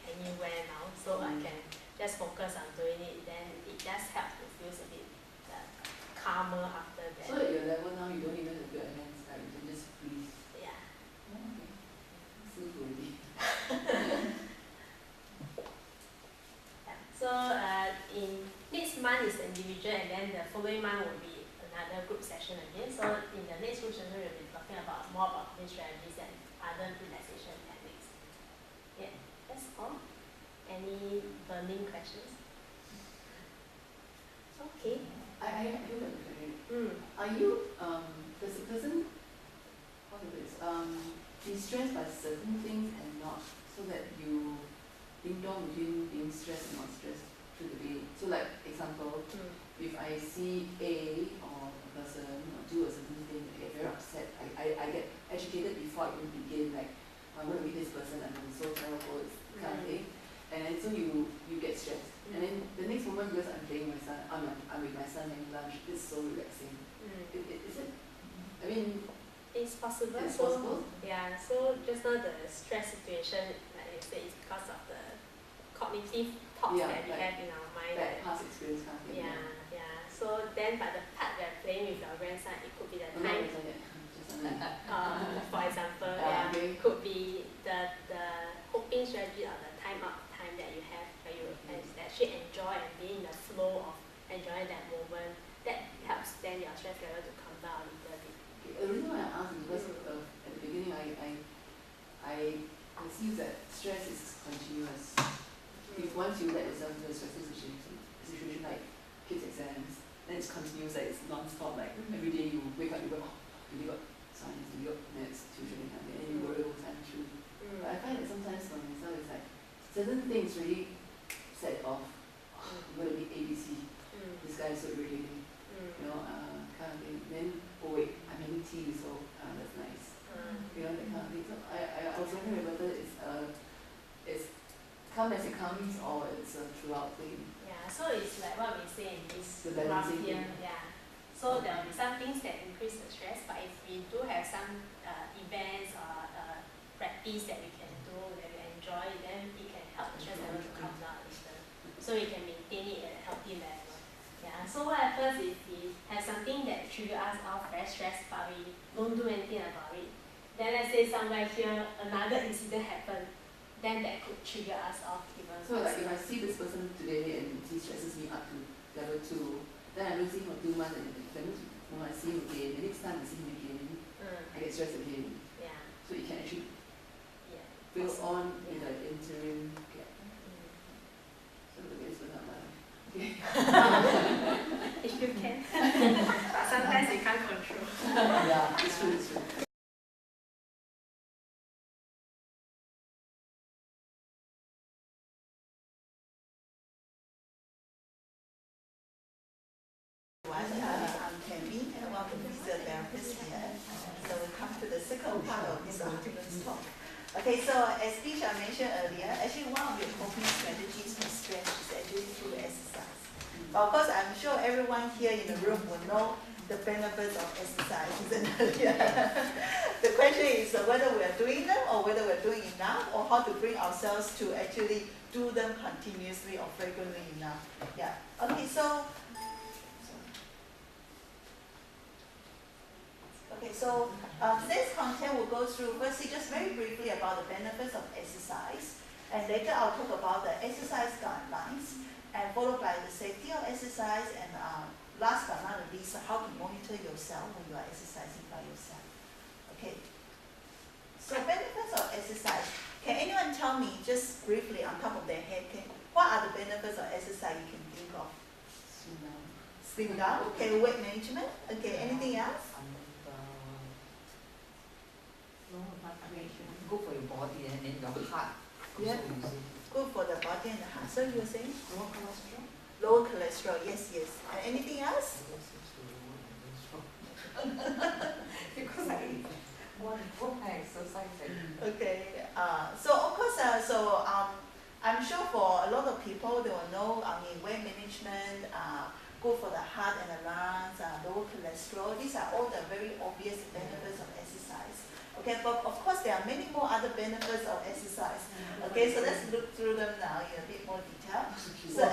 another group session again. So in the next group session, we'll be talking about more about coping strategies and other relaxation techniques. Yeah, that's all. Any burning questions? Okay. I do have a question. Mm. Are you does a person what is this be stressed by certain things and not, so that you ding dong between being stressed and not stressed through the day? So like example, if I see A or a person do a certain thing, I get very upset. I get agitated before I even begin, like I'm going to meet this person and I'm so terrible, it's kind of thing. And then so you get stressed. And then the next moment, because I'm playing with my son, I'm with my son having lunch, it's so relaxing. Is it? I mean, it's possible. It's possible? Yeah, so just now the stress situation, like you said, is because of the cognitive thoughts that we have in our mind. That past experience kind of thing. Yeah. So then, by the part we're playing with our grandson, it could be the time. For example, could be the coping strategy or the time out time that you have, where you actually enjoy and be in the flow of enjoying that moment. That helps then your stress level to come down a little bit. The reason why I asked is because at the beginning I perceive that stress is continuous. If once you let yourself into a stressful situation like kids' exams, then it's continuous, like it's non-stop, like every day you wake up, you go, oh, you got science, you got maths, tuition, and then you worry all the time through. But I find that sometimes for myself it's like certain things really set off. I'm going to be ABC. This guy is so irritating. Kind of thing. Then, oh wait, I'm having tea, so that's nice. That kind of thing. So I was wondering whether it's come as it comes or it's a throughout thing. Yeah, so it's like what we say in this The graph balancing here. thing. Yeah. So there will be some things that increase the stress, but if we do have some events or practice that we can do that we enjoy, then it can help the stress level to come down a little. So we can maintain it at a healthy level. Yeah. So what happens if we have something that triggers us off very stressed, but we don't do anything about it? Then let's say somewhere here another incident happened, then that could trigger us off even. So like if I see this person today and he stresses me up to level 2, then I don't see him for 2 months, and then when I see him again, the next time I see him again, I get stressed again. Yeah. So it can actually build on in the interim gap. So the ways will not lie. If you can. But sometimes you can't control. Yeah, it's true, it's true. I'm Tammy, and I'm a physiotherapist here. So we come to the second part of this afternoon's talk. Okay, so as Tisha mentioned earlier, actually one of your coping strategies for stress is actually through exercise. But of course, I'm sure everyone here in the room will know the benefits of exercise, isn't it? The question is whether we are doing them or whether we're doing enough, or how to bring ourselves to actually do them continuously or frequently enough. Yeah. Okay, so today's content will go through firstly just very briefly about the benefits of exercise, and later I'll talk about the exercise guidelines, and followed by the safety of exercise, and last but not least, how to monitor yourself when you are exercising by yourself. Okay. So benefits of exercise. Can anyone tell me just briefly on top of their head, what are the benefits of exercise you can think of? Slim down. Okay, weight management. Okay, anything else? Good for your body and then your heart. Yeah. Also, you see. Good for the body and the heart. So you were saying? Lower cholesterol. Lower cholesterol, yes. And anything else? Because I eat one exercise. Okay. So of course, I'm sure for a lot of people, they will know. Weight management, good for the heart and the lungs, lower cholesterol. These are all the very obvious benefits of exercise. Okay, but of course there are many more other benefits of exercise. Okay, so let's look through them now in a bit more detail. So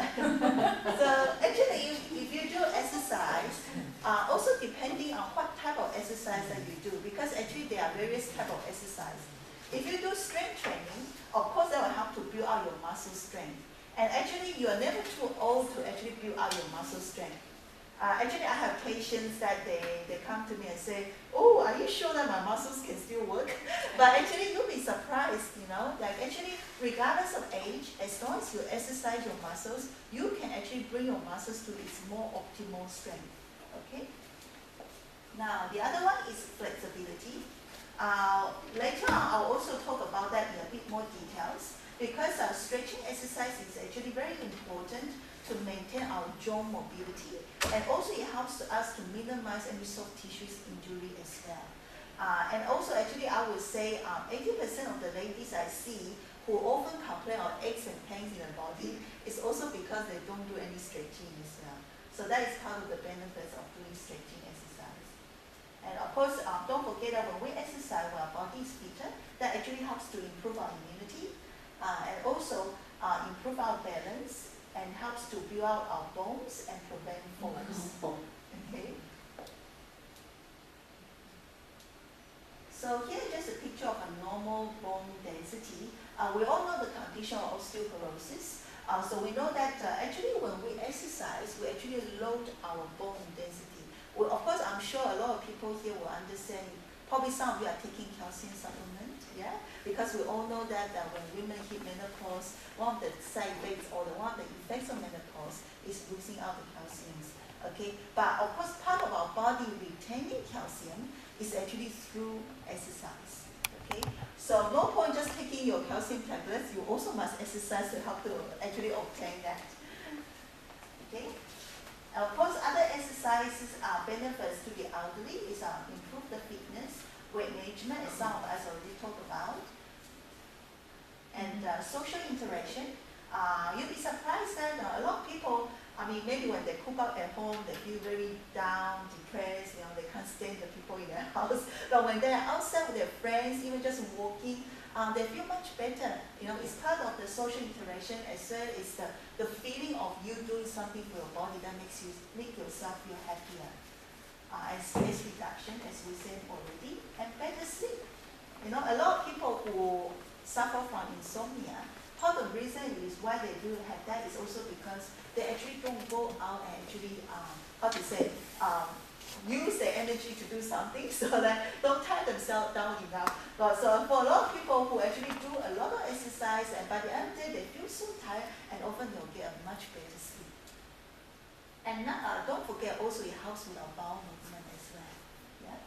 actually, if you do exercise, also depending on what type of exercise that you do, because actually there are various types of exercise. If you do strength training, of course that will help to build out your muscle strength. And actually, you are never too old to actually build out your muscle strength. Actually, I have patients that they come to me and say, oh, are you sure that my muscles can still work? But actually, you'll be surprised, like actually, regardless of age, as long as you exercise your muscles, you can actually bring your muscles to its more optimal strength, okay? Now, the other one is flexibility. Later on, I'll also talk about that in a bit more details, because stretching exercise is actually very important to maintain our joint mobility, and also it helps us to minimize any soft tissues injury as well. And also actually I would say 80% of the ladies I see who often complain of aches and pains in the body is also because they don't do any stretching as well. So that is part of the benefits of doing stretching exercise. And of course, don't forget that when we exercise, when our body is fitter, that actually helps to improve our immunity and also improve our balance, and helps to build out our bones and prevent falls. Okay. So here is just a picture of a normal bone density. We all know the condition of osteoporosis. So we know that actually when we exercise, we actually load our bone density. Well, of course, I'm sure a lot of people here will understand. Probably some of you are taking calcium supplement, yeah? Because we all know that when women hit menopause, one of the side effects or one of the effects of menopause is losing out the calcium, okay? But of course, part of our body retaining calcium is actually through exercise, okay? So no point just taking your calcium tablets, you also must exercise to help to actually obtain that, okay? Of course, other exercises benefits to the elderly is improve the fitness, weight management, as some of us already talked about, and social interaction. You'll be surprised that a lot of people, maybe when they cook up at home, they feel very down, depressed, they can't stand the people in their house. But when they're outside with their friends, even just walking, they feel much better. It's part of the social interaction as well as the feeling of you doing something for your body that make yourself feel happier. And stress reduction, as we said already, and better sleep. A lot of people who suffer from insomnia, part of the reason is why they do have that is also because they actually don't go out and actually, use their energy to do something, so that don't tie themselves down enough. But so for a lot of people who actually do a lot of exercise, and by the end of the day they feel so tired, and often they'll get a much better sleep. And don't forget also it helps with our bowel movement as well. Yeah.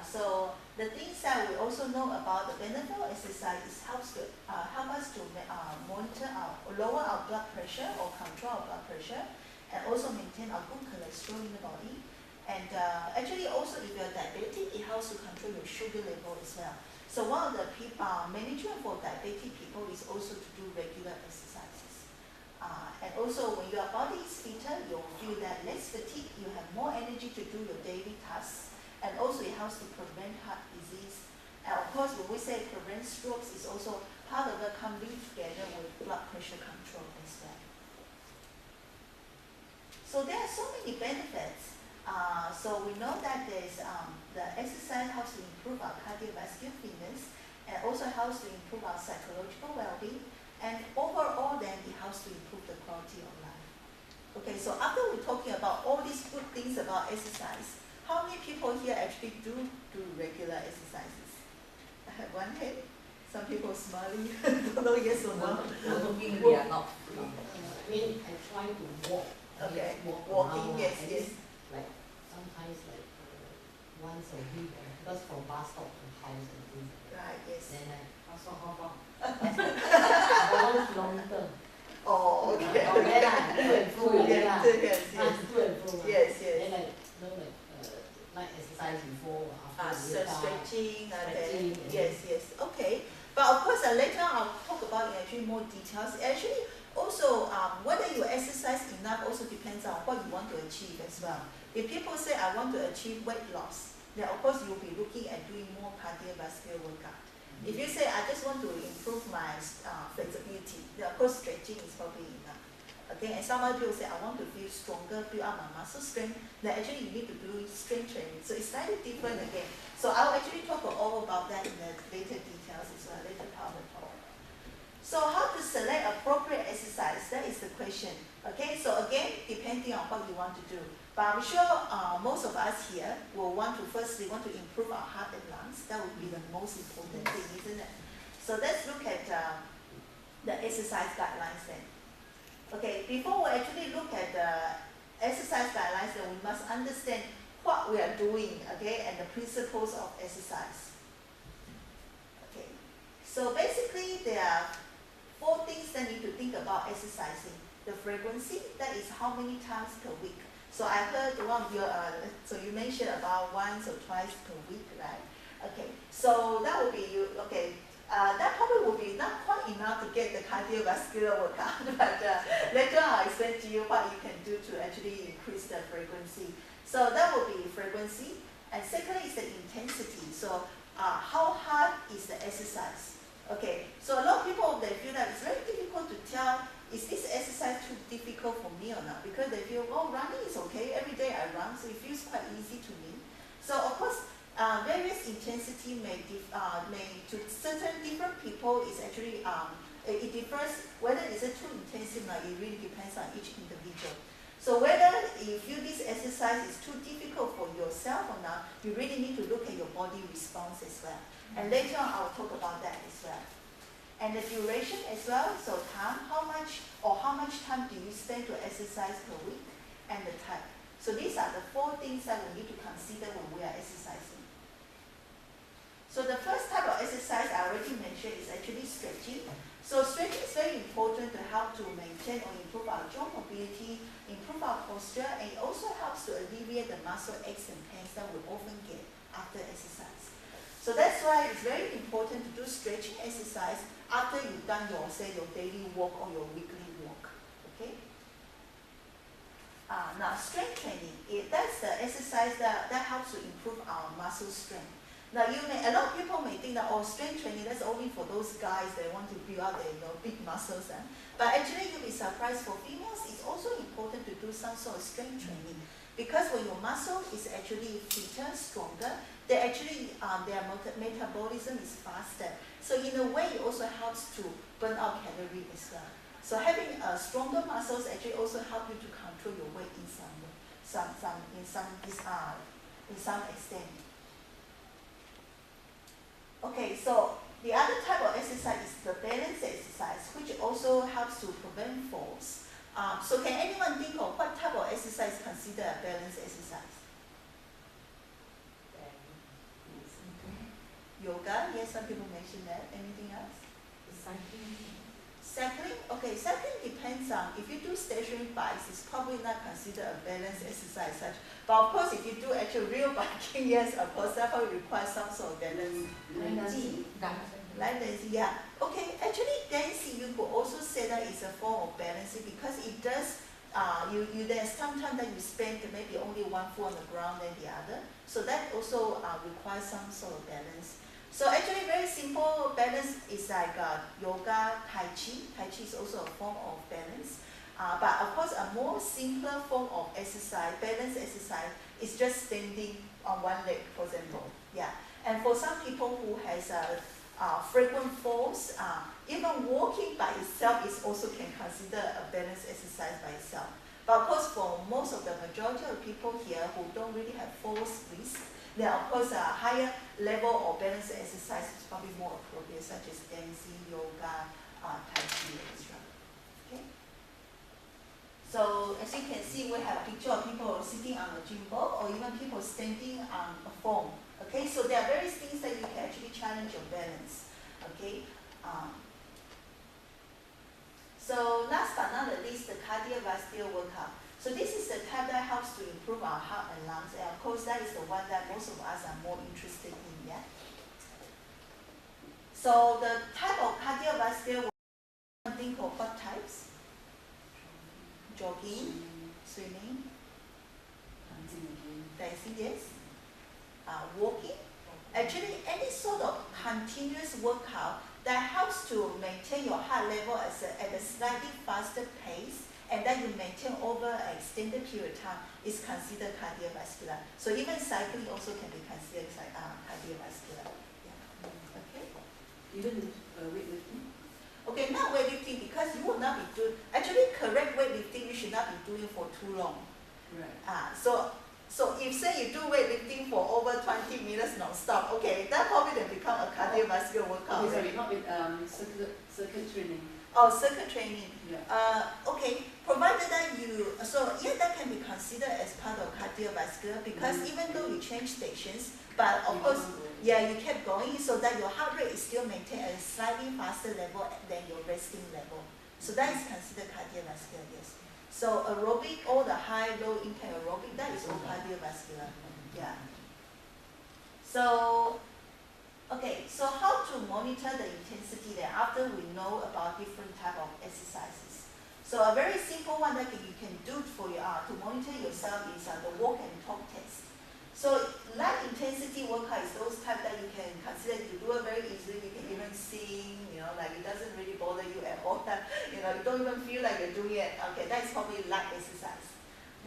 So the things that we also know about the benefit of exercise is help us to monitor lower our blood pressure or control our blood pressure, and also maintain our good cholesterol in the body. And actually also if you're diabetic, it helps to control your sugar level as well. So one of the management for diabetic people is also to do regular exercises. And also when your body is fitter, you'll feel that less fatigue, you have more energy to do your daily tasks. And also it helps to prevent heart disease. And of course when we say prevent strokes, it's also part of it coming together with blood pressure control as well. So there are so many benefits. So we know that there's the exercise helps to improve our cardiovascular fitness, and also helps to improve our psychological well-being, and overall then it helps to improve the quality of life. Okay, so after we're talking about all these good things about exercise, how many people here actually do regular exercises? I have one hand. Some people smiling. Don't know yes or no. Looking, we are not. I try to walk. Okay, walking, yes, yes. Like sometimes once a week, because from bus stop to house and things like that. Right, yes. Then Also, how far? 1 kilometer. Oh, okay. To and fro, Yes, yes, yes. To and fro. Yes, yes. Then like exercise before, after Stretching, stretching. yes, yes. Okay. But of course, later I'll talk about in actually more details. Actually, also, whether you exercise enough also depends on what you want to achieve as well. If people say, I want to achieve weight loss, then of course you'll be looking at doing more cardiovascular workout. If you say, I just want to improve my flexibility, then of course stretching is probably enough. Okay, and some other people say, I want to feel stronger, build up my muscle strength, then actually you need to do strength training. So it's slightly different again. So I'll actually talk all about that in the later details as well, later part of the talk. So how to select appropriate exercise? That is the question. Okay, so what you want to do. But I'm sure most of us here will want to firstly want to improve our heart and lungs. That would be the most important thing, isn't it? So let's look at the exercise guidelines then. Okay, before we actually look at the exercise guidelines, then we must understand what we are doing, okay, and the principles of exercise. Okay, so basically there are 4 things that need to think about exercising. The frequency, that is how many times per week. So I heard one of your, so you mentioned about once or twice per week, right? Okay, so that would be, okay, that probably would be not quite enough to get the cardiovascular workout, but later on I'll explain to you what you can do to actually increase the frequency. So that would be frequency, and secondly is the intensity. So how hard is the exercise? Okay, so a lot of people, they feel that it's very difficult to tell, is this exercise too difficult for me or not? Because they feel, well, running is okay, every day I run, so it feels quite easy to me. So of course, various intensity to certain different people is actually, it differs, whether it's too intensive or not, it really depends on each individual. So whether you feel this exercise is too difficult for yourself or not, you really need to look at your body response as well. And later on, I'll talk about that as well. And the duration as well, so time, how much time do you spend to exercise per week, and the type. So these are the 4 things that we need to consider when we are exercising. So the first type of exercise I already mentioned is actually stretching. So stretching is very important to help to maintain or improve our joint mobility, improve our posture, and it also helps to alleviate the muscle aches and pains that we often get after exercise. So that's why it's very important to do stretching exercise after you've done your, say, your daily walk or your weekly walk. Okay? Now, strength training, that's the exercise that helps to improve our muscle strength. Now, a lot of people may think that, oh, strength training, that's only for those guys that want to build up their big muscles. But actually, you'll be surprised, for females, it's also important to do some sort of strength training. Because when your muscle is actually fitter, stronger, they actually, their metabolism is faster. So in a way, it also helps to burn out calories as well. So having stronger muscles actually also help you to control your weight in some extent. Okay, so the other type of exercise is the balance exercise, which also helps to prevent falls. So can anyone think of what type of exercise is considered a balance exercise? Yoga, yes, some people mentioned that. Anything else? Cycling. Cycling? Okay, cycling depends on, if you do stationary bikes, it's probably not considered a balance exercise such. But of course, if you do actual real biking, yes, of course, that probably requires some sort of balance. Like dancing, yeah. Okay, actually dancing, you could also say that it's a form of balancing because it does, there's sometimes that you spend maybe only one foot on the ground than the other. So that also requires some sort of balance. So actually very simple balance is like yoga, tai chi. Tai chi is also a form of balance. But of course a more simpler form of exercise, balance exercise, is just standing on one leg, for example. Yeah. And for some people who has frequent falls, even walking by itself is also can consider a balance exercise by itself. But of course for most of the majority of people here who don't really have falls risk, then of course a higher level of balance exercise is probably more appropriate, such as dancing, yoga, tai chi, etc. Okay. So as you can see, we have a picture of people sitting on a gym ball or even people standing on a foam. Okay, so there are various things that you can actually challenge your balance. Okay. So last but not the least, the cardiovascular workout. So this is the type that helps to improve our heart and lungs, and of course that is the one that most of us are more interested in. Yeah. So the type of cardiovascular workout, think of what types? Jogging, swimming, dancing, yes. Walking. Actually, any sort of continuous workout that helps to maintain your heart level at a slightly faster pace, and then you maintain over an extended period of time, is considered cardiovascular. So even cycling also can be considered cardiovascular. Yeah. Okay. Even weightlifting? Okay, not weightlifting, because you will not be doing, actually correct weightlifting you should not be doing for too long. Right. So if say you do weightlifting for over 20 minutes non-stop, okay, that probably then become a cardiovascular workout. Okay, sorry, not with circuit training. Oh, circuit training. Yeah. Okay, provided that you, so yeah, that can be considered as part of cardiovascular because even though you change stations, but of course, yeah, you kept going so that your heart rate is still maintained at a slightly faster level than your resting level. So that is considered cardiovascular, yes. So aerobic, all the high, low impact aerobic, that is all cardiovascular. Yeah. So, okay, so how to monitor the intensity then after we know about different type of exercises? So a very simple one that you can do for you to monitor yourself is the walk and talk test. So light intensity workout is those type that you can consider you do it very easily. You can even sing, like it doesn't really bother you at all. You don't even feel like you're doing it. Okay, that's probably light exercise.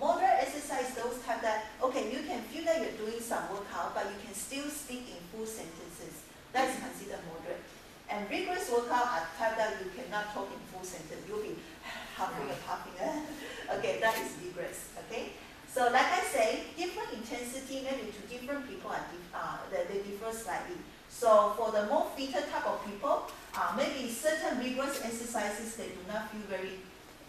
Moderate exercise, those type that, okay, you can feel that you're doing some workout, but you can still speak in full sentences. That is considered moderate. And rigorous workout are type that you cannot talk in full sentence. You'll be huffing and puffing. Okay, that is vigorous. Okay. So like I say, different intensity maybe to different people they differ slightly. So for the more fitter type of people, maybe certain rigorous exercises they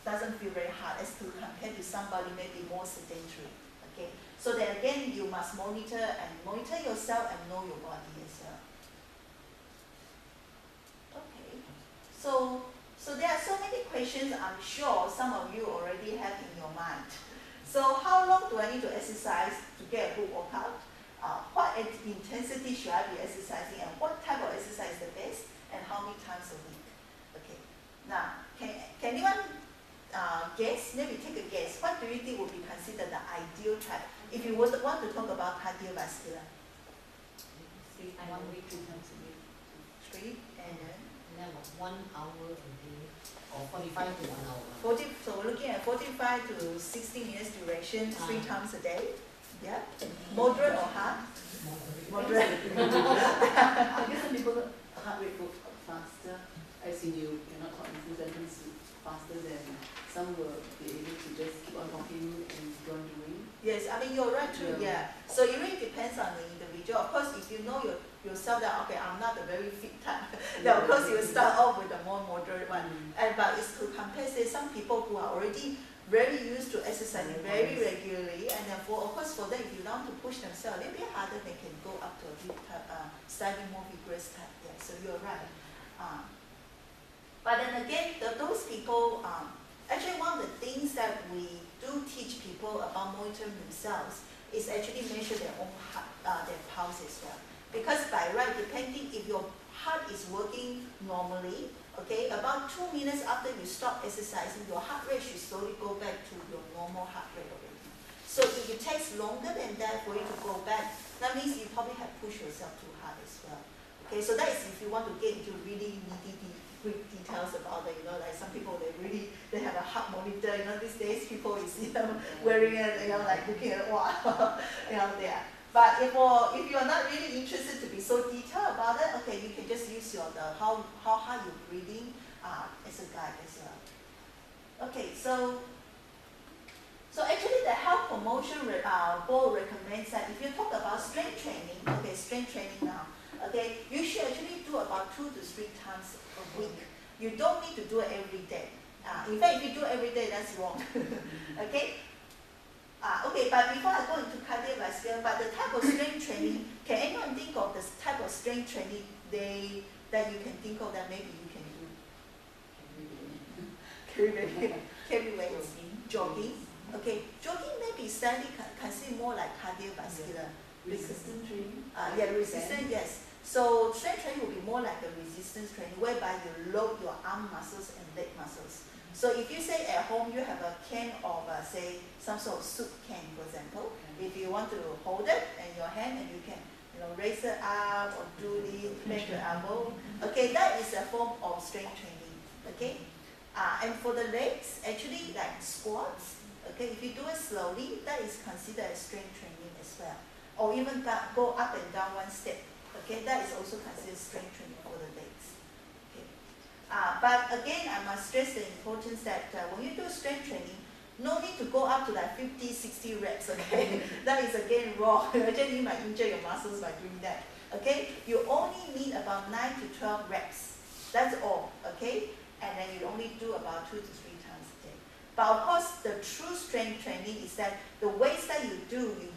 doesn't feel very hard as to compare to somebody maybe more sedentary. Okay. So then again you must monitor yourself and know your body as well. Okay. So there are so many questions I'm sure some of you already have in your mind. So how long do I need to exercise to get a good workout? What intensity should I be exercising and what type of exercise is the best and how many times a week? Okay. Now, can anyone guess, maybe take a guess, what do you think would be considered the ideal type if you would want to talk about cardiovascular? 1 week, 2 times a week. 3 and then? And then 1 hour a day, or 45 to 1 hour. So we're looking at 45 to 60 minutes duration, 3 times a day. Yeah. Moderate or hard? Moderate. I guess some people heart rate goes up faster, as in you cannot talk in full sentence faster than some will be able to just keep on talking and keep on doing. Yes, I mean you're right too. Yeah. So it really depends on the individual. Of course, if you know yourself that okay, I'm not a very fit type, then of course you start off with a more moderate one. But it's to compare, say, some people who are already very used to exercising very regularly, and then of course for them, if you want to push themselves a little bit harder, they can go up to a bit slightly more vigorous type. Yeah, so you're right. But then again, those people, actually one of the things that we do teach people about monitoring themselves is actually measure their own heart, their pulse as well. Because by right, depending if your heart is working normally, okay, about 2 minutes after you stop exercising, your heart rate should slowly go back to your normal heart rate already. So if it takes longer than that for you to go back, that means you probably have pushed yourself too hard as well. Okay, so that is if you want to get into really quick details about it, like some people they have a heart monitor, these days people you see them wearing it, like looking at wow, there. But if you're not really interested to be so detailed about it, okay, you can just use how high you're breathing as a guide as well. Okay, so actually the health promotion board recommends that if you talk about strength training, okay, strength training now, okay, you should actually do about 2 to 3 times a week. You don't need to do it every day. In fact, if you do it every day, that's wrong. Okay. Okay, but before I go into cardiovascular, but the type of strength training, can anyone think of the type of strength training that you can think of that maybe you can do? Carry weights, jogging. Okay, jogging may be slightly considered more like cardiovascular. Resistance training? Yeah, resistance, yes. So strength training will be more like a resistance training whereby you load your arm muscles and leg muscles. So if you say at home you have a can of say some sort of soup can, for example, if you want to hold it in your hand and you can raise it up or do this, bend your elbow, okay, that is a form of strength training. Okay, and for the legs, actually like squats, okay, if you do it slowly, that is considered as strength training as well. Or even go up and down 1 step, okay, that is also considered strength training for the legs. But again, I must stress the importance that when you do strength training, No need to go up to like 50, 60 reps, okay? That is again wrong. Actually, you might injure your muscles by doing that, okay? You only need about 9 to 12 reps. That's all, okay? And then you only do about 2 to 3 times a day. But of course, the true strength training is that the weights that you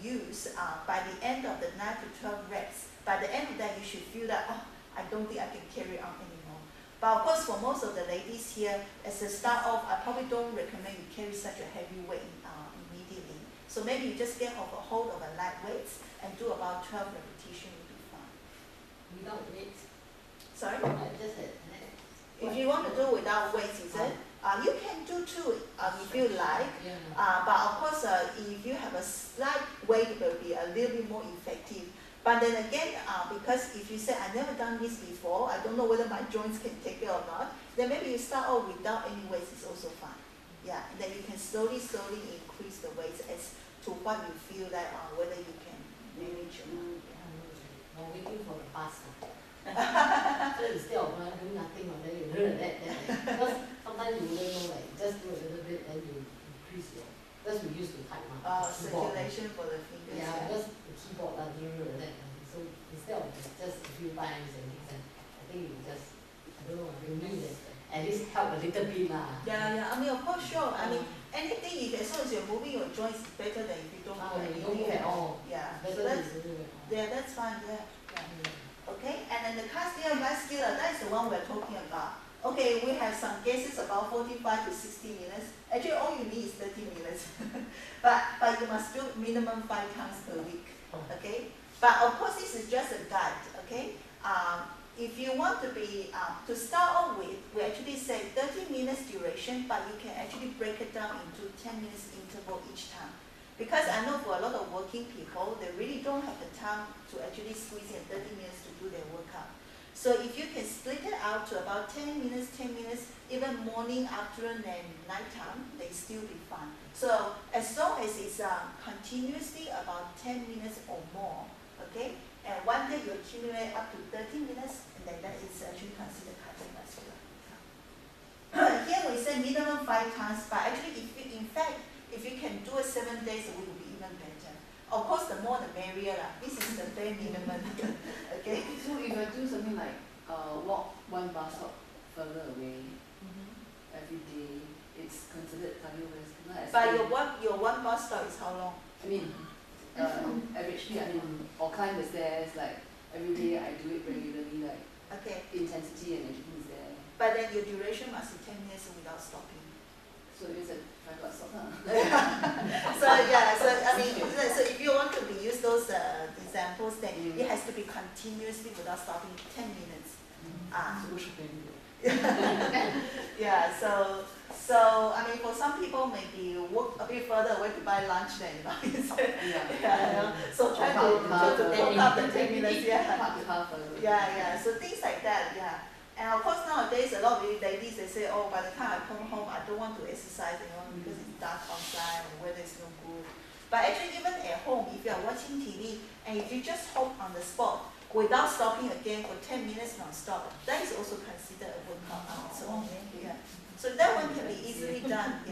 use by the end of the 9 to 12 reps, by the end of that, you should feel that, oh, I don't think I can carry on anymore. But of course, for most of the ladies here, as a start off, I probably don't recommend you carry such a heavy weight immediately. So maybe you just get off a hold of a light weights and do about 12 repetitions will be fine. Without weights. Sorry? I just had If you want to do without weights, is it? You can do too if you like. Yeah. But of course, if you have a slight weight, it will be a little bit more effective. But then again, because if you say, I never done this before, I don't know whether my joints can take it or not, then maybe you start off without any weights is also fine. Yeah, and then you can slowly increase the weights as to what you feel that whether you can manage or not. Yeah. Or waiting for the bus. So instead of doing nothing, then you do that. Because sometimes you don't know, like just do a little bit, then you increase your. Because we used to type Circulation for the fingers. Yeah, just the keyboard like that. So instead of just a few times and things, I think you just, I don't know, you need it. At least help a little bit lah. Yeah. I mean, of course, sure. I mean, anything, as long as you're moving your joints, is better than if you don't move anything. You don't move at all. Yeah. Better So that's, than you do at all. yeah, that's fine. Yeah. Okay. And then the cardiovascular, that's the one we're talking about. Okay, we have some cases about 45 to 60 minutes. Actually, all you need is 30 minutes. but you must do minimum 5 times per week. Okay. But of course, this is just a guide. Okay. If you want to be, to start off with, we actually say 30 minutes duration, but you can actually break it down into 10 minutes interval each time. Because I know for a lot of working people, they really don't have the time to actually squeeze in 30 minutes to do their workout. So if you can split it out to about 10 minutes, even morning, afternoon, and nighttime, they still be fine. So as long as it's continuously about 10 minutes or more, okay? And one day you accumulate up to 30 minutes, and then that is actually considered cardiovascular. Here we say minimum 5 times, but actually, if you can do it 7 days a week, will be even better. Of course, the more the merrier. This is the bare minimum. Okay. So if I do something like walk 1 bus stop further away every day, it's considered cardiovascular. But your one bus stop is how long? I mean, averagely, or climb the stairs, like every day I do it regularly, like intensity and everything is there. But then your duration must be 10 minutes without stopping. So it's a 5 bus stop. So if you want to use those examples, then it has to be continuously without stopping 10 minutes. Yeah, so I mean, for some people, maybe walk a bit further away to buy lunch then, so try to walk up the 10 minutes, so things like that, And of course, nowadays, a lot of ladies, they say, oh, by the time I come home, I don't want to exercise, because it's dark outside or weather is no good. But actually, even at home, if you are watching TV, and if you just hop on the spot, without stopping again for 10 minutes non-stop, that is also considered a workout on its own. So that one can be easily done,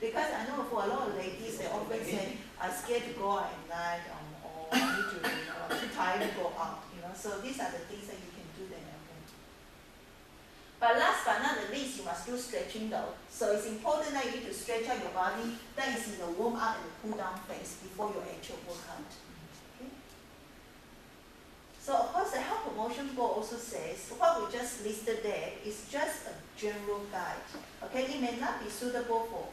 Because I know for a lot of ladies, they often say, I'm scared to go out at night, or I need to, I'm too tired to go out, So these are the things that you can do then at home. But last but not the least, you must do stretching though. So it's important that you need to stretch out your body. That is in the warm up and the cool down phase before your actual workout. So of course, the health promotion board also says what we just listed there is just a general guide. Okay, it may not be suitable for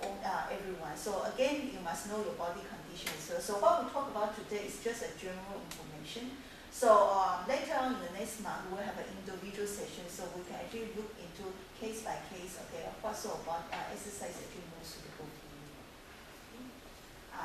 everyone. So again, you must know your body condition. So what we talk about today is just a general information. So later on in the next month, we'll have an individual session, so we can actually look into case by case. Okay, what sort of exercise is actually most suitable for you.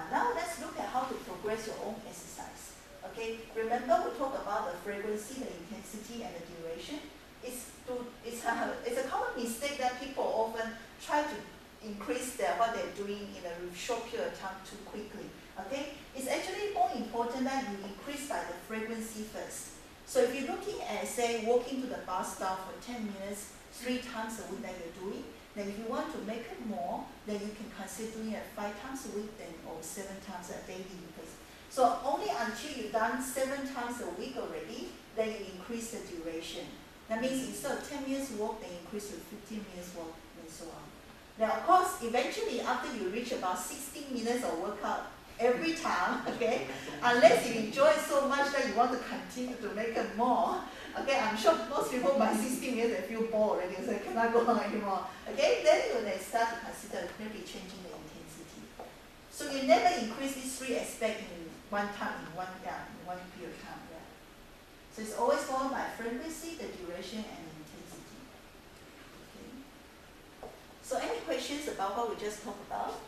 Now let's look at how to progress your own exercise. Okay, remember we talked about the frequency, the intensity, and the duration. It's a common mistake that people often try to increase what they're doing in a short period of time too quickly. Okay, it's actually more important that you increase by the frequency first. So if you're looking at, say, walking to the bus stop for 10 minutes, 3 times a week that you're doing, then if you want to make it more, then you can consider doing it 5 times a week then, or 7 times a daily. So only until you've done 7 times a week already, then you increase the duration. That means instead of 10 minutes walk, then increase to 15 minutes walk, and so on. Now, of course, eventually, after you reach about 60 minutes of workout every time, okay, unless you enjoy it so much that you want to continue to make it more, okay, I'm sure most people by 60 minutes they feel bored already, so they cannot go on anymore, okay, then you will start to consider maybe changing the intensity. So you never increase these 3 aspects in one time, in one period of time, yeah. So it's always followed by frequency, the duration, and the intensity. Okay. So any questions about what we just talked about?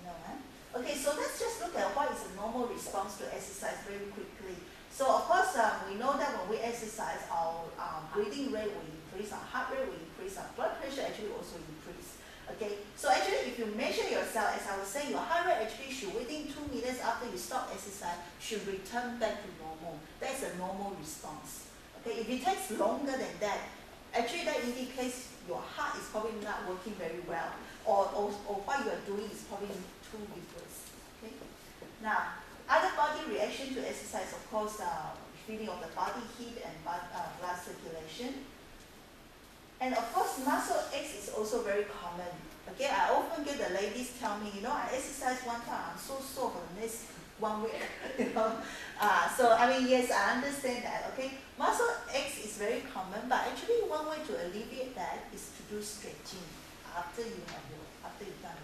No, huh? Okay, so let's just look at what is a normal response to exercise very quickly. So of course, we know that when we exercise, our breathing rate will increase, our heart rate will increase, our blood pressure actually also increase. Okay, so actually if you measure yourself, as I was saying, your heart rate actually should, within 2 minutes after you stop exercise, should return back to normal. That's a normal response. Okay, if it takes longer than that, actually that indicates your heart is probably not working very well, or what you are doing is probably too vigorous. Okay, now other body reaction to exercise, of course, feeling of the body heat and blood circulation. And of course, muscle aches is also very common. Okay, I often get the ladies tell me, I exercise one time, I'm so sore for the next 1 week. So I mean, yes, I understand that. Okay, muscle aches is very common, but actually one way to alleviate that is to do stretching after you've done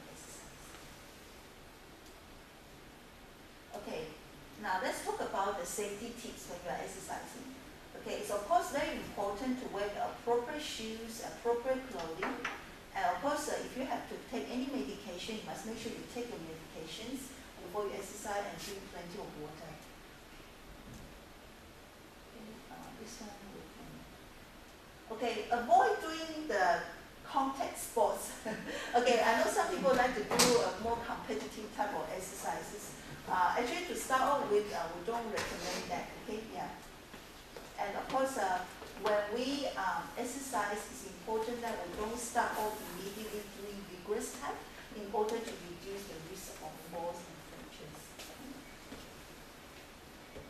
exercise. Okay, now let's talk about the safety tips when you are exercising. Okay, it's of course very important to wear the appropriate shoes, appropriate clothing, and of course if you have to take any medication, you must make sure you take your medications before you exercise and drink plenty of water. Okay, this one we can. Okay, avoid doing the contact sports. Okay, I know some people like to do a more competitive type of exercises. Actually, to start off with, we don't recommend that. Okay, yeah. And of course, when we exercise, it's important that we don't start off immediately doing vigorous type, in order to reduce the risk of falls and fractures.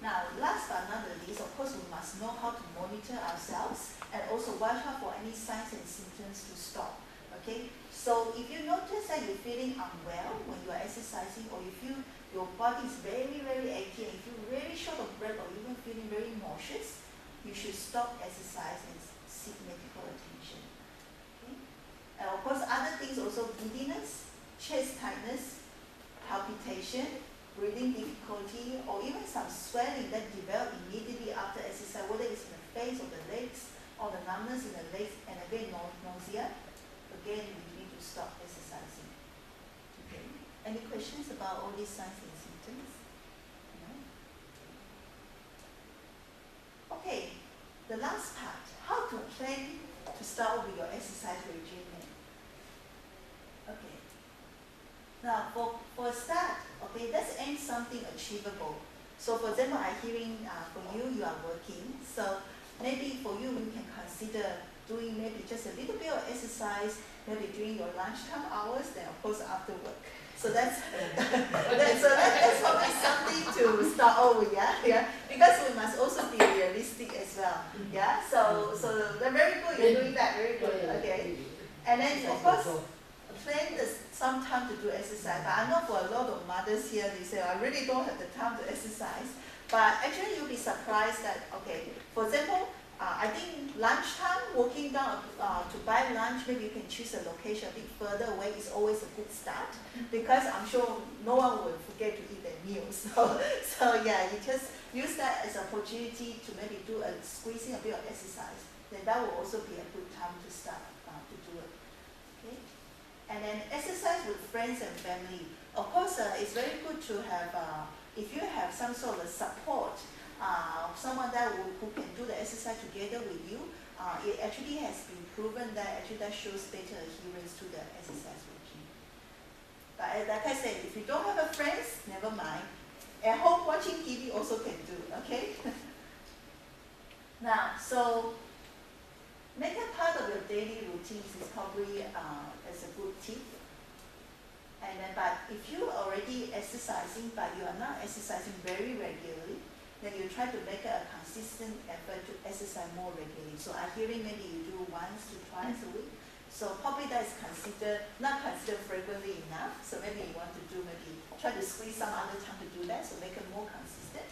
Now, last but not the least, of course, we must know how to monitor ourselves and also watch out for any signs and symptoms to stop. Okay, so if you notice that you're feeling unwell when you are exercising, or you feel your body is very, very achy, and you feel very short of breath, or even feeling very nauseous, you should stop exercise and seek medical attention. Okay? And of course, other things also, giddiness, chest tightness, palpitation, breathing difficulty, or even some swelling that develop immediately after exercise, whether it's in the face or the legs, or the numbness in the legs, and again, nausea, again, we need to stop exercising. Okay? Any questions about all these signs and symptoms? Okay, the last part, how to plan to start with your exercise regime. Okay, now for a start, okay, let's aim something achievable. So for example, I'm hearing for you are working, so maybe for you can consider doing maybe just a little bit of exercise, maybe during your lunchtime hours, then of course after work. So that's probably something to start off with, yeah. Because we must also be realistic as well, yeah. So they're very good. You're doing that very good, okay. And then of course, plan some time to do exercise. But I know for a lot of mothers here, they say I really don't have the time to exercise. But actually, you'll be surprised that for example. I think lunchtime, walking down to buy lunch, maybe you can choose a location a bit further away, is always a good start, because I'm sure no one will forget to eat their meals. So yeah, you just use that as an opportunity to maybe do squeezing a bit of exercise. Then that will also be a good time to start to do it. Okay? And then exercise with friends and family. Of course, it's very good to have, if you have some sort of support, someone who can do the exercise together with you, it actually has been proven that that shows better adherence to the exercise regime. But like I said, if you don't have a friends, never mind. At home watching TV also can do, okay? Now, so make it part of your daily routines is probably as a good tip. And then, but if you are already exercising, but you are not exercising very regularly, then you try to make a consistent effort to exercise more regularly. So I hearing maybe you do once to twice a week. So probably that is not considered frequently enough. So maybe you want to do maybe try to squeeze some other time to do that. So make it more consistent.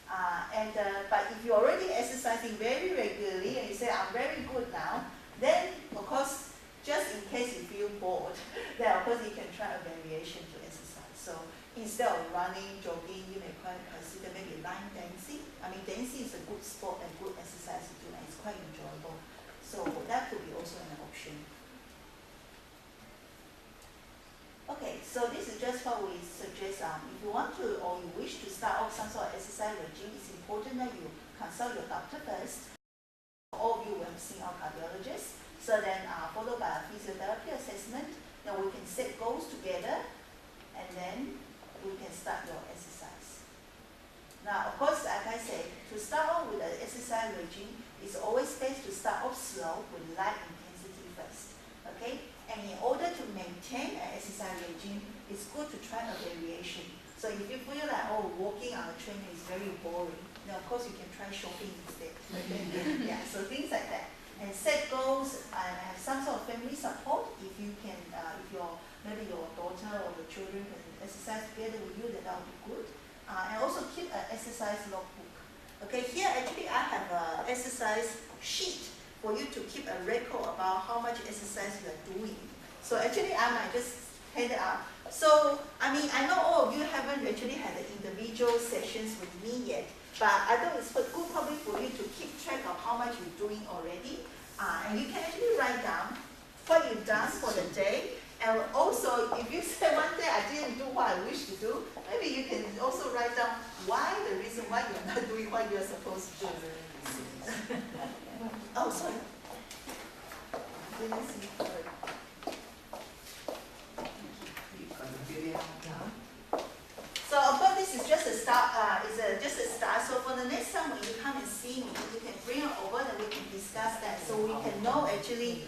But if you're already exercising very regularly and you say I'm very good now, then of course just in case you feel bored, then of course you can try a variation to exercise. So instead of running, jogging, you may consider maybe line dancing. I mean, dancing is a good sport and good exercise to do, and it's quite enjoyable. So that could be also an option. Okay, so this is just what we suggest. If you want to or you wish to start off some sort of exercise regime, it's important that you consult your doctor first. All of you will have seen our cardiologist. So then followed by a physiotherapy assessment, then we can set goals together and then we can start your exercise. Now, of course, like I said, to start off with an exercise regime, it's always best to start off slow with light intensity first, okay? And in order to maintain an exercise regime, it's good to try a variation. So if you feel like, oh, walking on a trainer is very boring, then of course you can try shopping instead, okay? Yeah, so things like that. And set goals and have some sort of family support. If you can, if maybe your daughter or the children can exercise together with you, then that would be good. And also keep an exercise logbook. Okay, here actually I have an exercise sheet for you to keep a record about how much exercise you are doing. So actually I might just hand it out. So, I mean, I know all of you haven't actually had the individual sessions with me yet, but I thought it's good probably for you to keep track of how much you're doing already. And you can actually write down what you've done for the day. And also, if you say one day I didn't do what I wish to do, maybe you can also write down the reason why you're not doing what you're supposed to do. Oh, sorry. Didn't see. Sorry. So of course this is just a start. Just a start. So for the next time when you come and see me, you can bring it over and we can discuss that, so we can know actually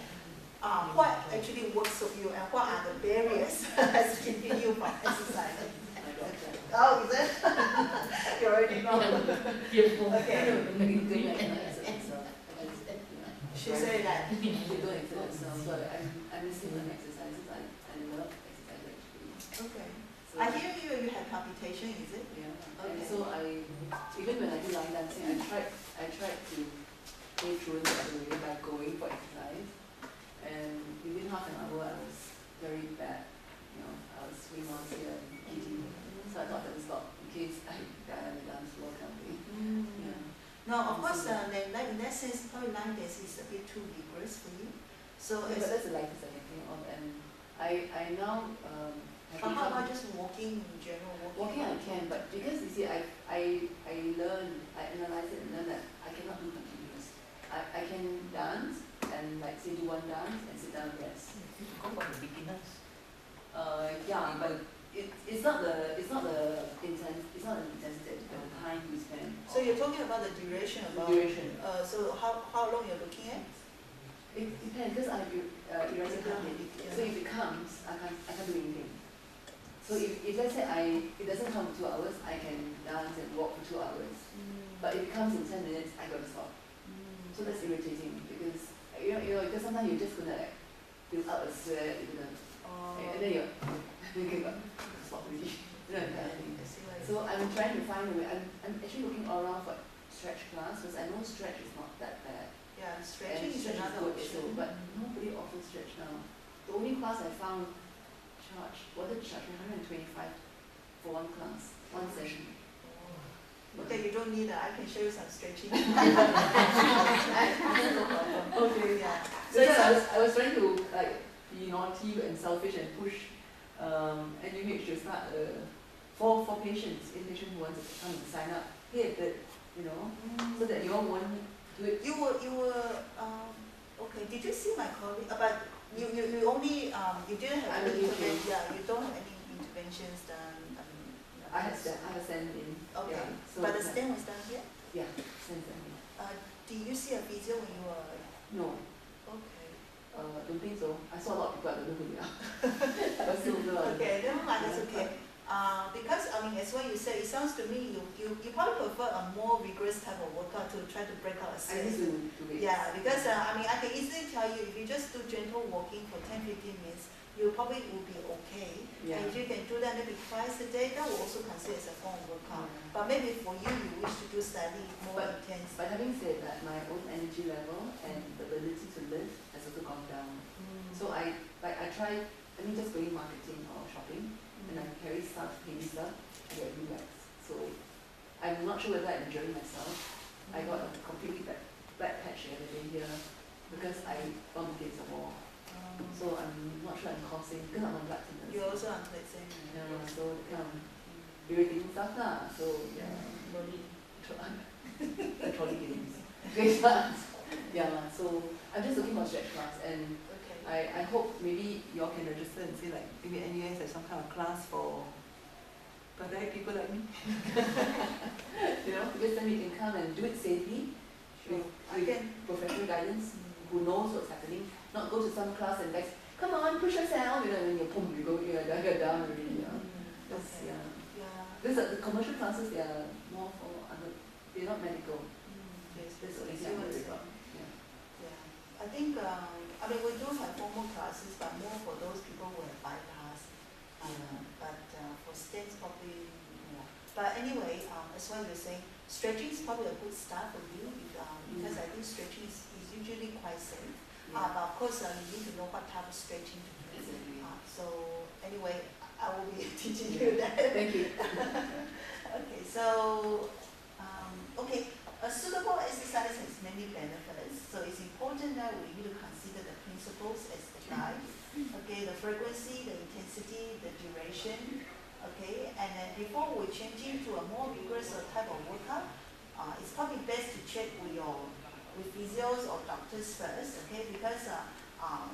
what actually works for you and what are the barriers that's keeping you from exercising. Oh, is it? You already know. Okay. She said that. You don't exercise, so I'm missing some exercises. I love exercise actually. Okay. So, I hear you have palpitation, is it? yeah. Okay. And so even when I do line dancing, I tried to play truant the way by going for exercise. And within half an hour, I was very bad. I was 3 months here and eating. So I thought I would stop in case I die on the dance floor kind of thing. Yeah. No, of course, in that sense, probably line dance is a bit too vigorous for you. So, Yeah, but that's the lightest I can think of. And I now have how about become, just walking in general? walking I can, but because you see, I analyze it and learn that I cannot do continuous. I can dance and like say do one dance and sit down and rest. You go for the beginners. Yeah, but it's not the intensity, but the time you spend. So you're talking about the duration about. Duration. So how long you're looking at? It depends because I have erratic heartbeat. So if it comes, I can't do anything. So if let's say it doesn't come for 2 hours, I can dance and walk for 2 hours. But if it comes in 10 minutes, I gotta stop. So that's irritating because because sometimes you're just gonna like build up a sweat, and then you're stop really. So I'm trying to find a way. I'm actually looking all around for stretch class because I know stretch is not that bad. Yeah, stretching is stretch another good option. also, but nobody offers stretch now. The only class I found wanted to charge me 125 for one class, one session. Okay, you don't need that. I can show you some stretching. Okay, Yeah. So I was trying to like be naughty and selfish and push NUH to start for patients, inpatient who want to come and sign up. Hey, so that you all won't do it. You were okay. Did you see my colleague? But you only you didn't have I'm any okay. Yeah, you don't have any interventions done. I have sent in. Okay. Yeah, so But the stem was done here. Yeah, sent in. did you see a physio when you were? No, Okay. don't think so. I saw a lot of people, I don't know who they are. But still, Okay, never mind, that's okay. Because I mean, as what you said, it sounds to me you probably prefer a more rigorous type of workout to try to break out a I sweat. used to do it. Yeah, because I mean, I can easily tell you if you just do gentle walking for 10-15 minutes, you probably will be okay. Yeah. And if you can do that maybe twice a day, that will also consider as a form of workout. But maybe for you, you wish to do slightly more intense. But having said that, my own energy level and the ability to lift has also gone down. So I try, just going marketing or shopping, and I carry stuff, heavy stuff, I get relaxed. So I'm not sure whether I'm enjoying myself. I got a completely black patch the other day here because I bumped against a wall. So I'm not sure I'm causing, because I'm on blood thinners. You're also on the same. Yeah, so kind of irritating stuff lah. So yeah, the trolley games. Great stuff. Yeah, so I'm just looking for stretch class, and I hope maybe you all can register and say like maybe NUS has some kind of class for pathetic people like me. Because then we can come and do it safely with professional guidance who knows what's happening. Not go to some class and like, come on, push yourself. When you pump, you go here, you're down already. Because the commercial classes, they are more for they're not medical. Yes, that's what I'm worried about. I think, I mean, we do have formal classes, but more for those people who have bypass. But for states, probably more. But anyway, as what you're saying, stretching is probably a good start for you because I think stretching is usually quite safe. But of course, you need to know what type of stretching to do. So anyway, I will be teaching you that. Thank you. Okay, so a suitable exercise has many benefits. So it's important that we need to consider the principles as the guide. Okay, the frequency, the intensity, the duration. Okay, and then before we change into a more rigorous type of workout, it's probably best to check with physios or doctors first, okay? Because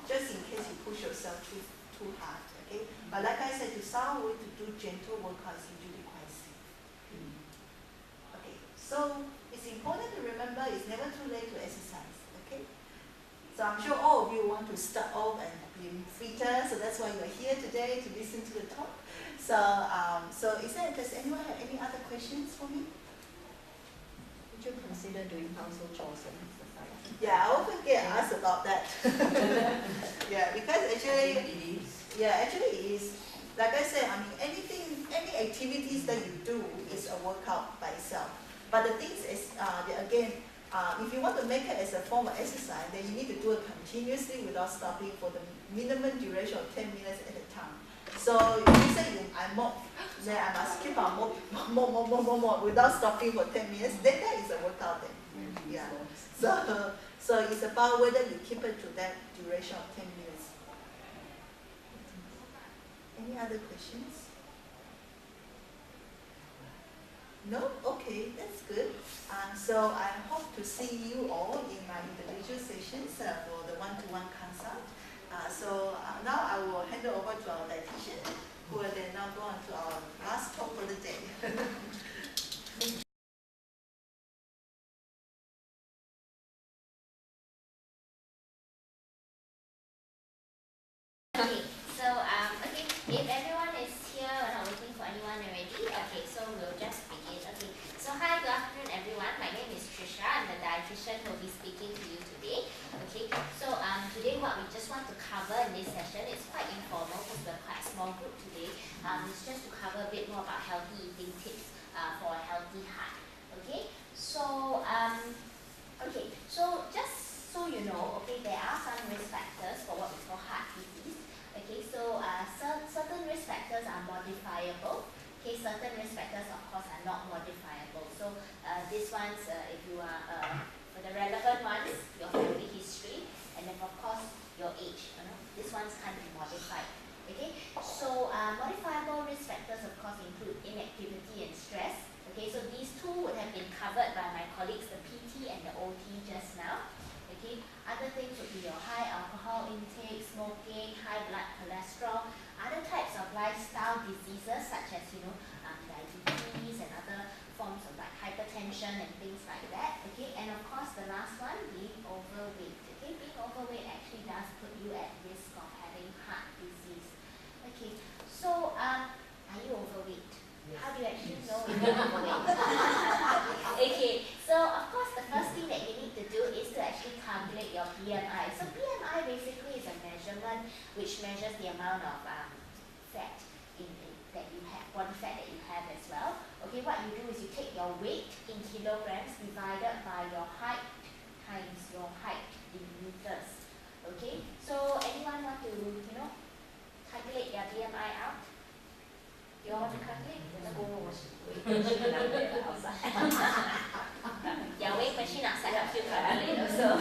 just in case you push yourself too hard, okay? But like I said, to start with, to do gentle workouts is usually quite safe. Okay, so it's important to remember it's never too late to exercise, okay? So I'm sure all of you want to start off and be fitter, so that's why you're here today to listen to the talk. So, does anyone have any other questions for me? Would you consider doing household chores and exercise? Yeah, I often get asked about that. Yeah, because actually it is. Like I said, I mean, any activities that you do is a workout by itself. But the thing is, again, if you want to make it as a form of exercise, then you need to do it continuously without stopping for the minimum duration of 10 minutes at a time. So if you say I mop, then I must keep on mop without stopping for 10 minutes, then that is a workout then. Yeah. So it's about whether you keep it to that duration of 10 minutes. Any other questions? No? Okay, that's good. So I hope to see you all in my individual sessions for the one-to-one consult. Now I will hand it over to our dietitian, who will then now go on to our last talk for the day. If everyone is here, we're not waiting for anyone already. Okay, so we'll just begin. Okay, so hi, good afternoon everyone. My name is Trisha. I'm the dietitian who will be speaking to you today. Okay, so today what we just want to cover in this session is quite informal because we're quite a small group today. It's just to cover a bit more about healthy eating tips for a healthy heart. Okay, so just so you know, okay, there are some risk factors for what we call heart disease. Okay, so certain risk factors are modifiable. Okay, certain risk factors, of course, are not modifiable. So these ones, if you are for the relevant ones, your family history, and then of course your age. These ones can't be modified. Okay, so modifiable risk factors, of course, include inactivity and stress. Okay, so these two would have been covered by my colleagues, the PT and the OT just now. Okay, other things would be your high alcohol intake, smoking, high blood cholesterol, other types of lifestyle diseases such as diabetes and other forms of like hypertension and things like that. Okay, and of course the last Okay, so of course the first thing that you need to do is to actually calculate your BMI. So BMI basically is a measurement which measures the amount of fat that you have, body fat that you have as well. Okay, what you do is you take your weight in kilograms divided by your height times your height in meters. Okay, so anyone want to, calculate their BMI out? You all want to calculate? Yeah, weight machine outside helps you calculate also.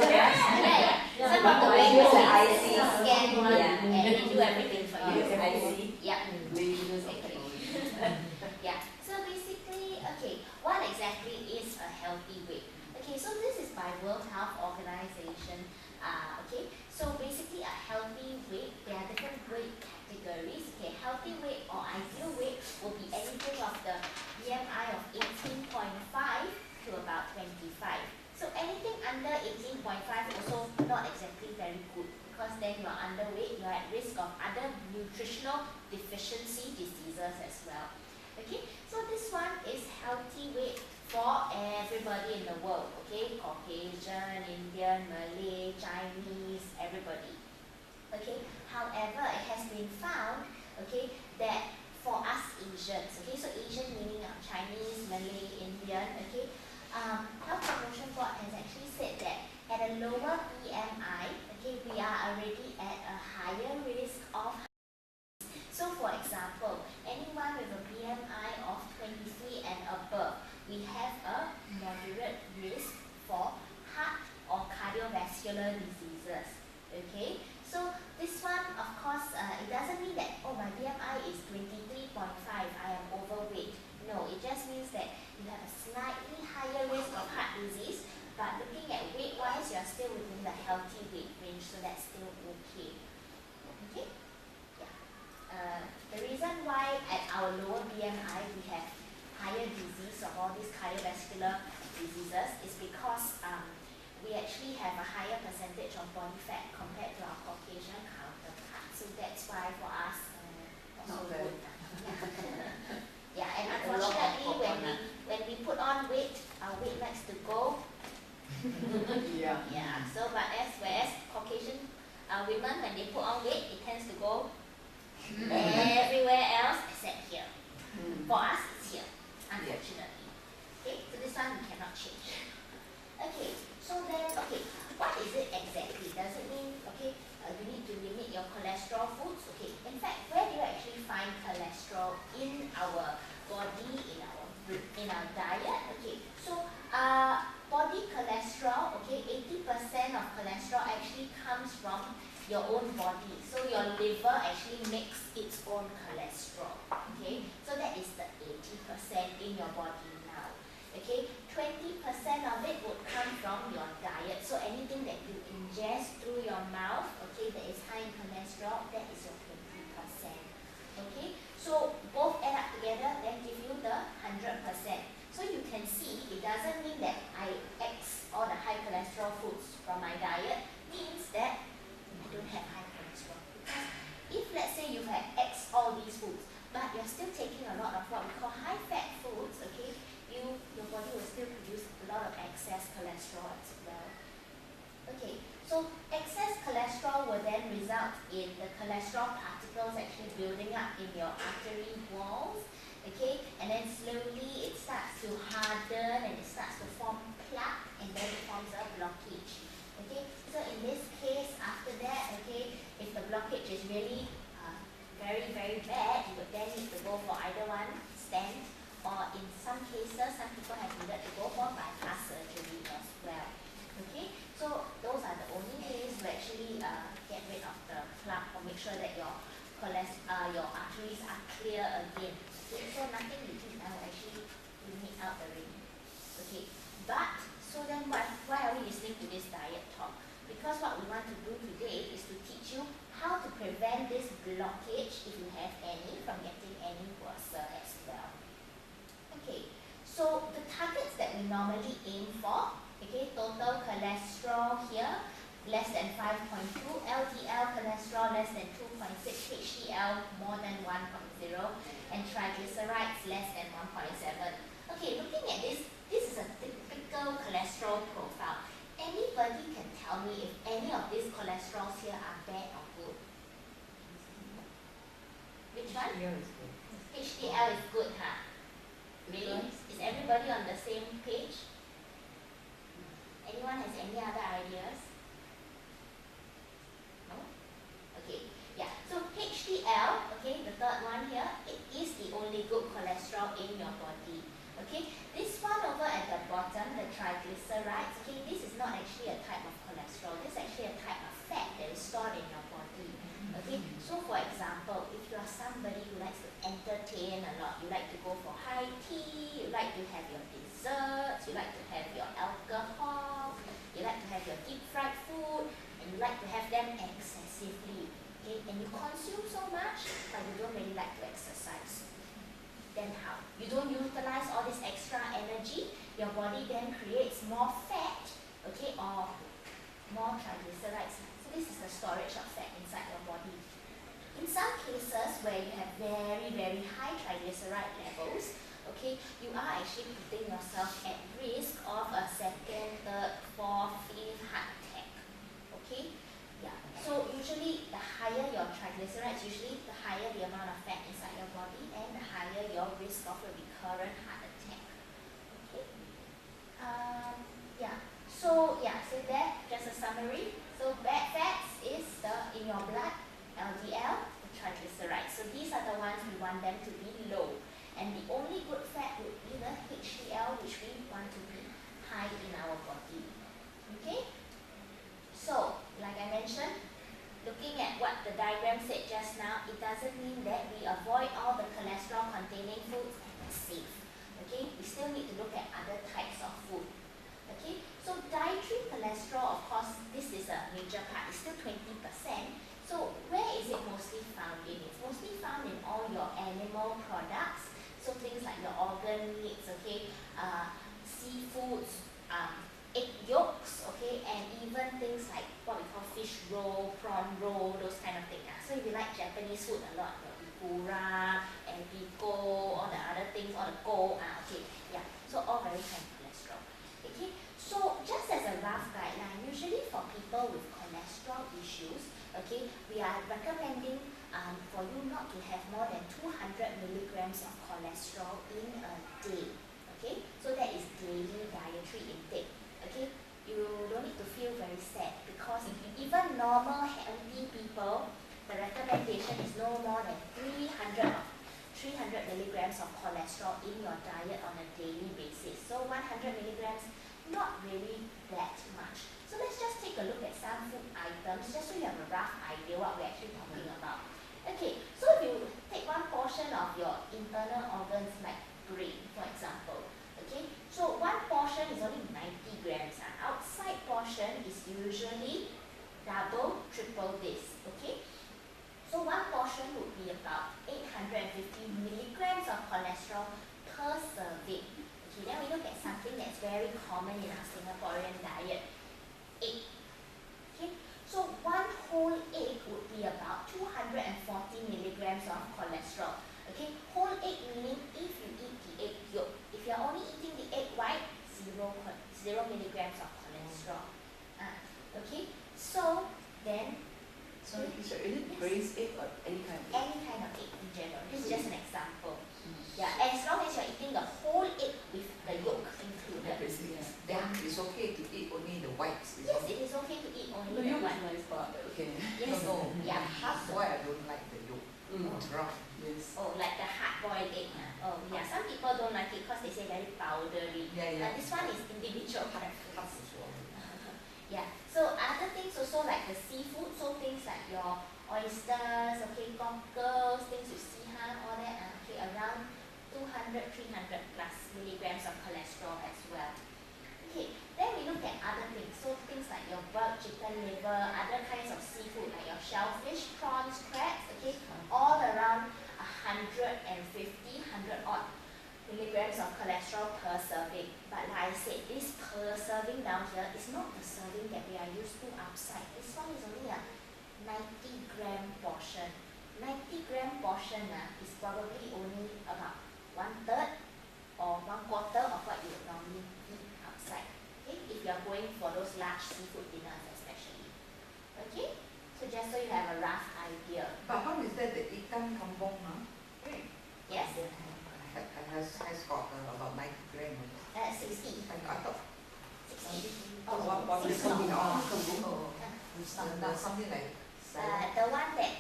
yeah. Some of the weight machines scan one and they do everything for you. Yeah. Yeah. So basically, okay, what exactly is a healthy weight? Okay, so this is by World Health Organization. Okay, so basically a healthy weight, there are different weight categories. Okay, healthy weight or ideal weight will be anything of the BMI of 18.5 to about 25. So anything under 18.5 also not exactly very good, because then you are underweight, you are at risk of other nutritional deficiency diseases as well. Okay, so this one is healthy weight for everybody in the world. Okay, Caucasian, Indian, Malay, Chinese, everybody. Okay, however, it has been found, okay, that for us Asians, okay, so Asian meaning Chinese, Malay, Indian, okay, Health Promotion Board has actually said that at a lower BMI, okay, we are already at a higher risk of. So for example, anyone with a BMI of 23 and above, we have a moderate risk for heart or cardiovascular diseases. Okay, so this one, of course, it doesn't mean that, oh, my BMI is 23.5, I am overweight. No, it just means that you have a slightly higher risk of heart disease, but looking at weight-wise, you are still within the healthy weight range, so that's still okay. Okay? Yeah. The reason why at our lower BMI we have higher disease of all these cardiovascular diseases is because we actually have a higher percentage of body fat compared to our Caucasian counterparts. So that's why for us, not so good. Yeah, and unfortunately when we put on weight, our weight likes to go. Yeah. So whereas Caucasian women, when they put on weight, it tends to go everywhere else except here. For us, it's here, unfortunately. Okay, so this one we cannot change. Okay, so then, what is it exactly? Does it mean, you need to limit your cholesterol foods? Okay, in fact, where do you actually find cholesterol in our body, in our diet? Okay, so body cholesterol, 80% of cholesterol actually comes from your own body. So your liver actually makes its own cholesterol. Okay, so that is the 80% in your body now. Okay, 20% of it would come from your diet. So anything that you ingest through your mouth, that is high in cholesterol, that is your 20%. Okay, so both add up together, then give you the 100%. So you can see, it doesn't mean that I X all the high cholesterol foods from my diet, means that I don't have high cholesterol. Because if let's say you've had X all these foods, but you're still taking a lot of what we call high fat foods, your body will still produce a lot of excess cholesterol as well. Okay, so excess cholesterol will then result in the cholesterol particles actually building up in your artery walls, and then slowly it starts to harden and it starts to form plaque, and then it forms a blockage. So in this case, after that, if the blockage is really very, very bad, you would then need to go for either one, stent, or in some cases, some people have needed to go for bypass surgery as well. So those are the only ways to actually get rid of the plaque or make sure that your arteries are clear again. So nothing between now will actually limit out the ring. But so then why are we listening to this diet talk? Because what we want to do today is to teach you how to prevent this blockage, if you have any, from getting any worse as well. So the targets that we normally aim for, total cholesterol here, less than 5.2, LDL cholesterol less than 2.6, HDL more than 1.0, and triglycerides less than 1.7. Okay, looking at this, this is a typical cholesterol profile. Anybody can tell me if any of these cholesterols here are bad or good? Which one? HDL is good. HDL is good, huh? Really? Is everybody on the same page? Anyone has any other ideas? No? Okay, yeah. So HDL, okay, the third one here, it is the only good cholesterol in your body. Okay, this one over at the bottom, the triglycerides, okay, this is not actually a type of cholesterol. This is actually a type of fat that is stored in your body. Okay, so for example, if you are somebody who likes to entertain a lot, you like to go for high tea, you like to have your desserts, you like to have your alcohol, you like to have your deep fried food, and you like to have them excessively. Okay, and you consume so much, but you don't really like to exercise. Then how? You don't utilize all this extra energy, your body then creates more fat, okay, or more triglycerides. So this is the storage of fat inside your body. In some cases where you have very, very high triglyceride levels, okay, you are actually putting yourself at risk of a second, third, fourth, fifth heart attack. Okay? Yeah. So usually the higher your triglycerides, usually the higher the amount of fat inside your body and the higher your risk of a recurrent heart attack. Okay? Yeah. So there, just a summary. So bad fats is in your blood, LDL, the triglycerides. So these are the ones we want them to be low. And the only good fat would be the HDL, which we want to be high in our body. Okay? So, like I mentioned, looking at what the diagram said just now, it doesn't mean that we avoid all the cholesterol containing foods and it's safe. Okay? We still need to look at other types of food. Okay? So dietary cholesterol, of course, this is a major part. It's still 20%. So where is it mostly found in? It's mostly found in all your animal products. So things like your organ meats, okay, seafoods, egg yolks, okay, and even things like what we call fish roll, prawn roll, those kind of things. So if you like Japanese food a lot, your ikura, ebiko, all the other things, all the go, okay, yeah. So all very high cholesterol. Okay, so just as a rough guideline, usually for people with cholesterol issues, okay, we are recommending for you not to have more than 200 milligrams of cholesterol in a day. Okay, so that is daily dietary intake. Okay, you don't need to feel very sad because even normal healthy people, the recommendation is no more than 300 milligrams of cholesterol in your diet on a daily basis. So 100 milligrams, not really that much. So let's just take a look at some food items just so you have a rough idea what we're actually talking about. Okay, so if you take one portion of your internal organs like brain, for example, okay, so one portion is only 90 grams. Outside portion is usually double, triple this, okay? So one portion would be about 850 milligrams of cholesterol per serving. Okay, then we look at something that's very common in our Singaporean diet, egg. Okay, so one whole egg would be about 240 milligrams of cholesterol. Okay, whole egg meaning if you eat the egg yolk. If you're only eating the egg white, 0 milligrams of cholesterol. Okay, so then. So is it braised egg or any kind of egg? Any kind of egg in general. This is just an example. Yeah, as long as you're eating the whole egg with the yolk included. Then it's okay to eat only the whites. Yes, it is okay to eat only The the yolk is white. nice part. Okay. Yes, No, yeah. that's why I don't like the yolk. Brown. Yes. Oh, like the hard-boiled egg. Oh, yeah. Some people don't like it because they say very powdery. Yeah. This one is individual preference. Tough as well. Yeah. So other things also like the seafood. So things like your oysters, okay, cockles, things with sihan, all that. Okay, around 200, 300 plus milligrams of cholesterol as well. Okay. Then we look at other things. So things like your bird, chicken liver, other kinds of seafood like your shellfish, prawns, crabs. Okay, all around 150, 100 odd milligrams of cholesterol per serving. But like I said, this per serving down here is not the serving that we are used to outside. This one is only a 90-gram portion. 90-gram portion is probably only about 1/3 or 1/4 of what you would normally eat outside. Okay, if you are going for those large seafood dinners especially. Okay, so just so you have a rough idea. But how is that the ikan kampung, Yes, has got about 90 grams? 60. I thought 60. what is 60. something Sambal. something like The one that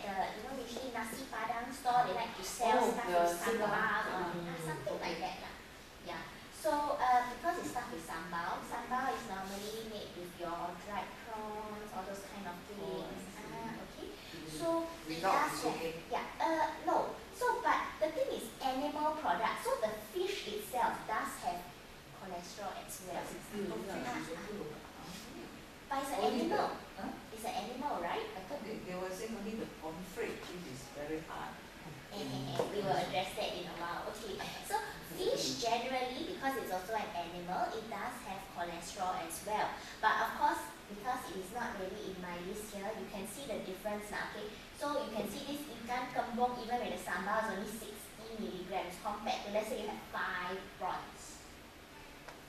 usually nasi padang store, they like to sell stuff the with sambal or Mm. something like that. Yeah. So because it's stuff with sambal is normally made with your dried prawns, all those kind of things. Okay. So it without does is have, okay. no. So but the thing is animal product. So the fish itself does have cholesterol as well. But it's an Only the- animal. huh? It's an animal, right? I thought they were saying only the pomfret, which is very hard. We will address that in a while. Okay, so fish generally, because it's also an animal, it does have cholesterol as well. But of course, because it is not really in my list here, you can see the difference now. Okay, so you can see this ikan kembung, even with the sambal, is only 60 milligrams compared to, let's say you have 5 prawns.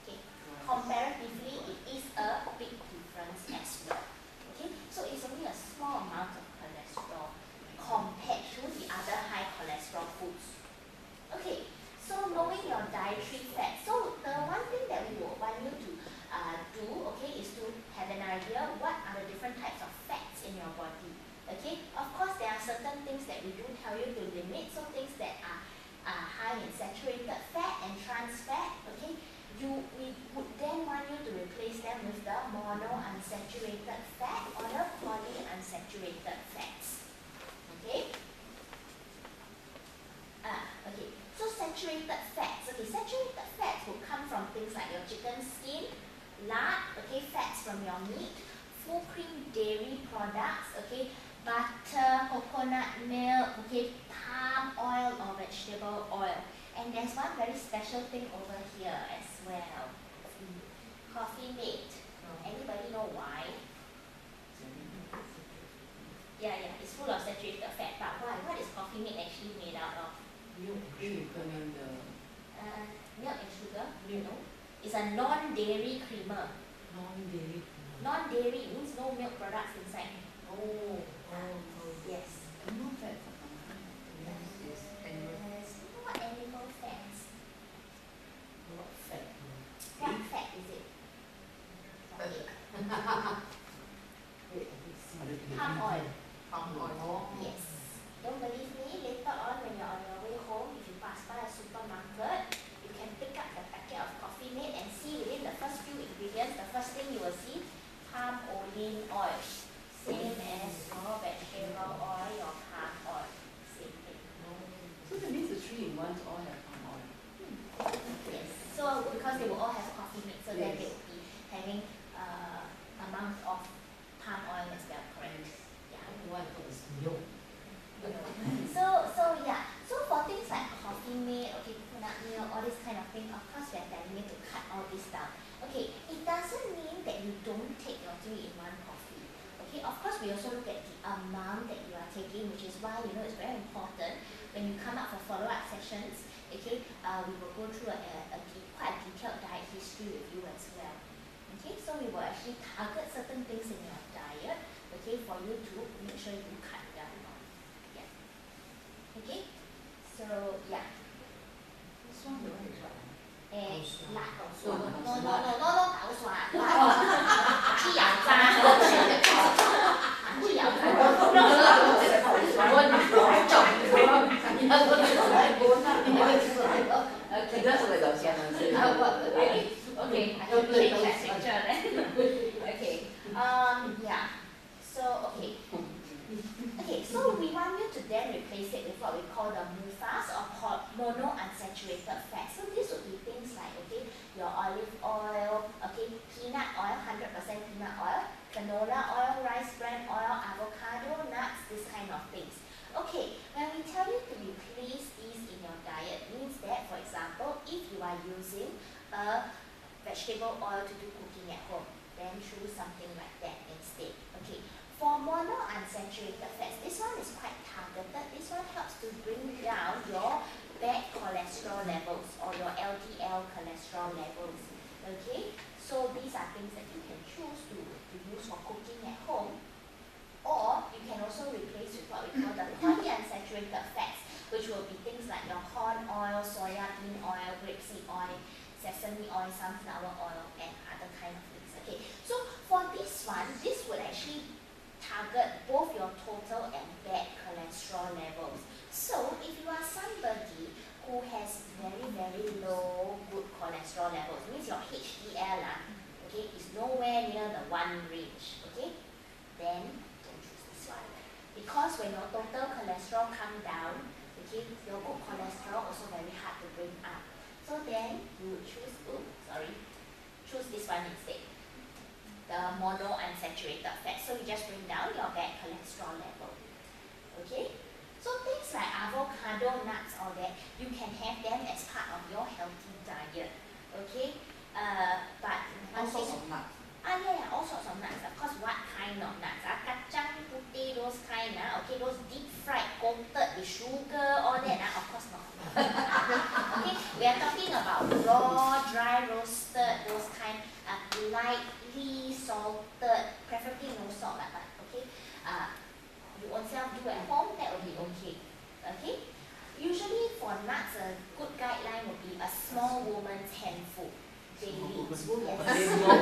Okay, comparatively, it is a big difference as well. Okay, so it's only a small amount of cholesterol compared to the other high cholesterol foods. Okay, so knowing your dietary fat. So the one thing that we would want you to do, okay, is to have an idea what are the different types of fats in your body. Okay, of course there are certain things that we do tell you to limit. So things that are high in saturated fat and trans fat. Okay, we would then want you to replace them with the monounsaturated fat or the polyunsaturated fats. Okay? Okay. So saturated fats. Okay, saturated fats will come from things like your chicken skin, lard, okay, fats from your meat, full cream dairy products, okay, butter, coconut milk, okay, palm oil or vegetable oil. And there's one very special thing over here as well. Coffee mate. Anybody know why? Yeah, it's full of saturated fat. But why? What is coffee mate actually made out of? Milk and Milk and sugar? No. It's a non-dairy creamer. non-dairy. Non-dairy means no milk products inside. Oh. Yes. No fat. Yes, animal. What animal fats? What fat? What fat is it? Wait, Palm oil. Palm oil. Yes. Don't believe me? Later on when you're on your way home, if you pass by a supermarket, you can pick up the packet of coffee mate and see within the first few ingredients, the first thing you will see, palm olein oil. Same as your vegetable oil, your palm oil. Same thing. So that means the 3-in-1s all have palm oil. Yes. So because they will all have coffee mate, so then Yes. they will be having amount of palm oil as well, correct? Yeah. What is milk? So yeah. So for things like coffee mate, okay, coconut milk, all this kind of thing, of course we are telling you to cut all this down. Okay, it doesn't mean that you don't take your 3-in-1 coffee. Okay, of course we also look at the amount that you are taking, which is why it's very important when you come out for follow-up sessions. Okay, we will go through quite a detailed diet history with you as well. Okay, so we will actually target certain things in your diet, okay, for you to make sure you cut down on. Yeah. Okay, so yeah. This one, the one is what? 辣 蒜 no 豆蒜去咬渣去咬渣 Okay, that's what I said. Okay, I should change that picture then. Okay. Yeah. So so we want you to then replace it with what we call the MUFAs or monounsaturated fat. So this would be things like your olive oil, peanut oil, 100% peanut oil, canola oil, rice bran oil, avocado, nuts, this kind of things. Okay, when we tell you to replace these in your diet, means that, for example, if are using a vegetable oil to do cooking at home, then choose something like that instead. Okay. For monounsaturated fats, this one is quite targeted. This one helps to bring down your bad cholesterol levels or your LDL cholesterol levels. Okay, so these are things that you can choose to use for cooking at home, or you can also replace with what we call the polyunsaturated fats, which will be things like your corn oil, soya bean oil, grapeseed oil, sesame oil, sunflower oil, and other kind of things. Okay, so for this one, this would actually target both your total and bad cholesterol levels. So if you are somebody who has very, very low good cholesterol levels, means your HDL okay, is nowhere near the 1 range, okay, then don't choose this one. Because when your total cholesterol come down, okay, your good cholesterol also very hard to bring up. So then you would choose, choose this one instead, the monounsaturated fat. So you just bring down your bad cholesterol level. Okay? So things like avocado, nuts, all that, you can have them as part of your healthy diet. Okay? But All sorts of nuts. yeah, all sorts of nuts. Of course, what kind of nuts? Kacang putih, those kind, okay, those deep fried, coated with sugar, all that, of course not. Okay, we are talking about raw, dry roasted, those kind, lightly salted, preferably no salt, but okay, you ownself do at home, that will be okay. Okay, usually for nuts, a good guideline would be a small woman's handful daily. Yes, small woman's handful.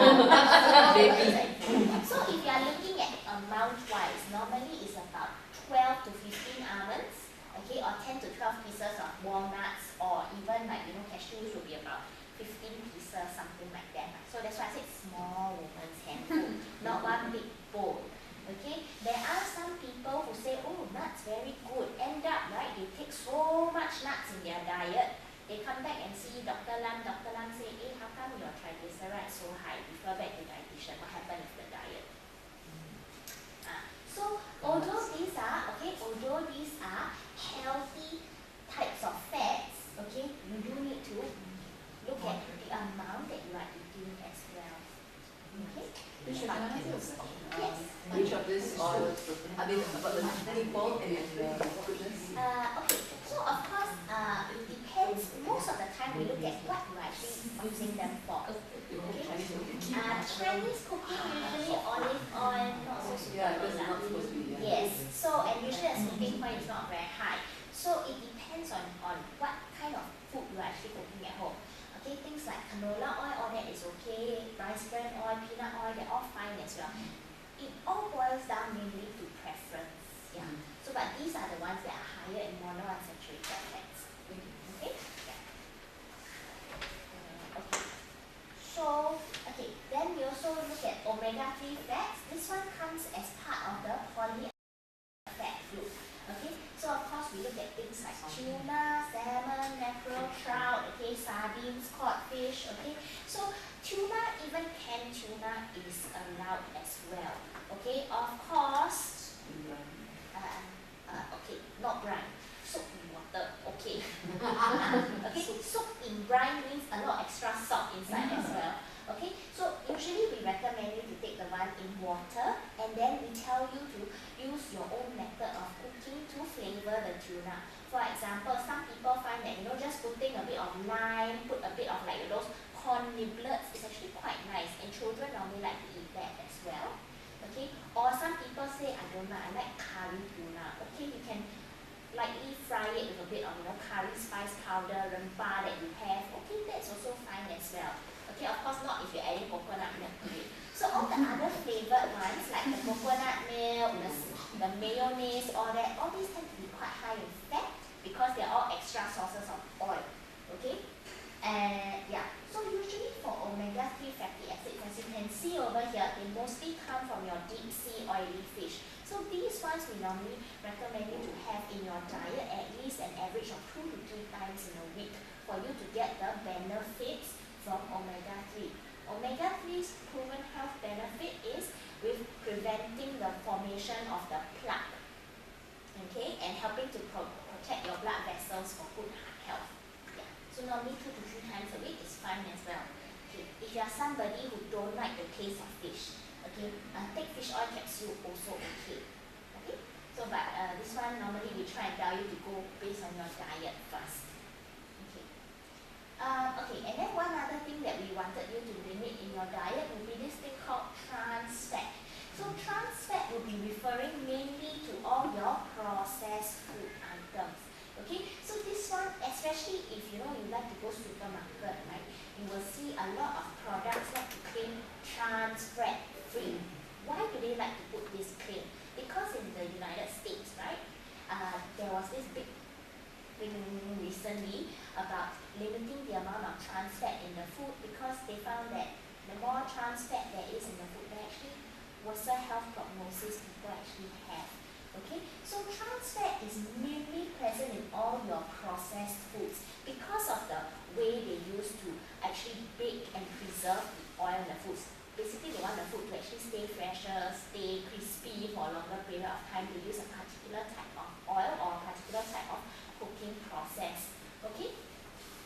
So if you are looking at amount-wise, normally it's about 12 to 15 almonds, okay, or 10 to 12 pieces of walnuts, or even like, cashews will be about 15 pieces, something like that. So that's why I said small woman's handful, not one big bowl. Okay, there are some people who say, oh, nuts very good. End up, right, they take so much nuts in their diet. They come back and see Dr. Lam. Dr. Lam say, how come your triglycerides so high? Refer back to dietitian. What happened with the diet? So although these are healthy types of fats, okay, you do need to look at the amount that you are eating as well. Okay? Which Yes. Which of these oils, I mean, about the people and the goodness? Okay, so of course, it depends. Most of the time we look at what we're actually using them for. Okay? Chinese cooking usually olive oil, not so super Yeah, because good it's not supposed to be. Yes, so and usually the smoking point is not very high. So it depends on what kind of food you're actually cooking at home. Okay, things like canola oil, all that is okay. Rice bran oil, peanut oil, they're all fine as well. It all boils down mainly to preference. Yeah. So, but these are the ones that are higher in monounsaturated fats. Okay. Yeah. Okay. So, okay. Then we also look at omega-3 fats. This one comes as part of the polyunsaturated fat group. Okay. So of course we look at things like tuna, salmon, mackerel, trout, okay, sardines, cod fish, okay. So tuna, even canned tuna is allowed as well. Okay, of course, okay, not brine, soak in water, okay. Okay, soak in brine means a lot of extra salt inside as well. Okay, so usually we recommend you to take the one in water, and then we tell you to use your own method of cooking to flavor the tuna. For example, some people find that, just putting a bit of lime, put a bit of like those corn niblets is actually quite nice, and children normally like to eat that as well. Okay, or some people say, I don't like, I like curry tuna. Okay, you can lightly fry it with a bit of curry spice powder, rempah that you have. Okay, that's also fine as well. Okay, of course not if you're adding coconut milk to it. So all the other flavored ones like the coconut milk, the mayonnaise, all that, all these tend to be quite high in fat because they're all extra sources of oil. Okay? And yeah, so usually for omega-3 fatty acids, as you can see over here, they mostly come from your deep sea oily fish. So these ones we normally recommend you to have in your diet at least an average of 2 to 3 times in a week for you to get the benefits from omega-3. Omega-3's proven health benefit is with preventing the formation of the plaque, okay, and helping to protect your blood vessels for good heart health. Yeah. So normally 2 to 3 times a week is fine as well. Okay, if you are somebody who don't like the taste of fish, okay, take fish oil capsule also okay. Okay, so but this one normally we try and tell you to go based on your diet first. Okay. Okay, and then one other thing that we wanted you to limit in your diet would be this thing called trans fat. So trans fat will be referring mainly to all your processed food items. Okay, so this one, especially if you like to go supermarket, right, you will see a lot of products like to claim trans fat free. Why do they like to put this claim? Because in the United States, right, there was this big thing recently about limiting the amount of trans fat in the food because they found that the more trans fat there is in the food, there actually worse health prognosis people actually have. Okay, so trans fat is mainly present in all your processed foods because of the way they use to actually bake and preserve the oil in the foods. Basically, they want the food to actually stay fresher, stay crispy for a longer period of time. They use a particular type of oil or a particular type of cooking process. Okay,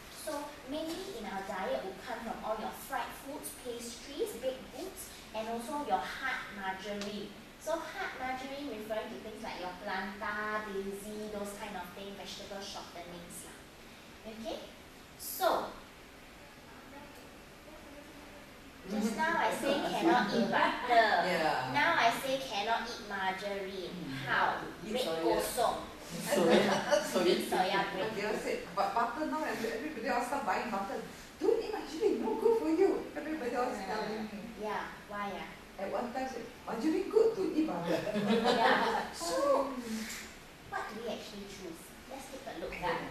so mainly in our diet will come from all your fried foods, pastries, baked goods, and also your hard margarine. So hard margarine referring to things like your plantain, daisy, those kind of things, vegetable shortenings. Okay, so just now I say cannot eat butter. Yeah. Now I say cannot eat margarine. How? Red kosong. Eat soya But bread. they said, but butter now everybody else start buying butter. Don't eat margarine, no good for you. Everybody else telling me. Yeah, why? At one time said, margarine good to eat butter. Yeah. So what do we actually choose? Let's take a look at.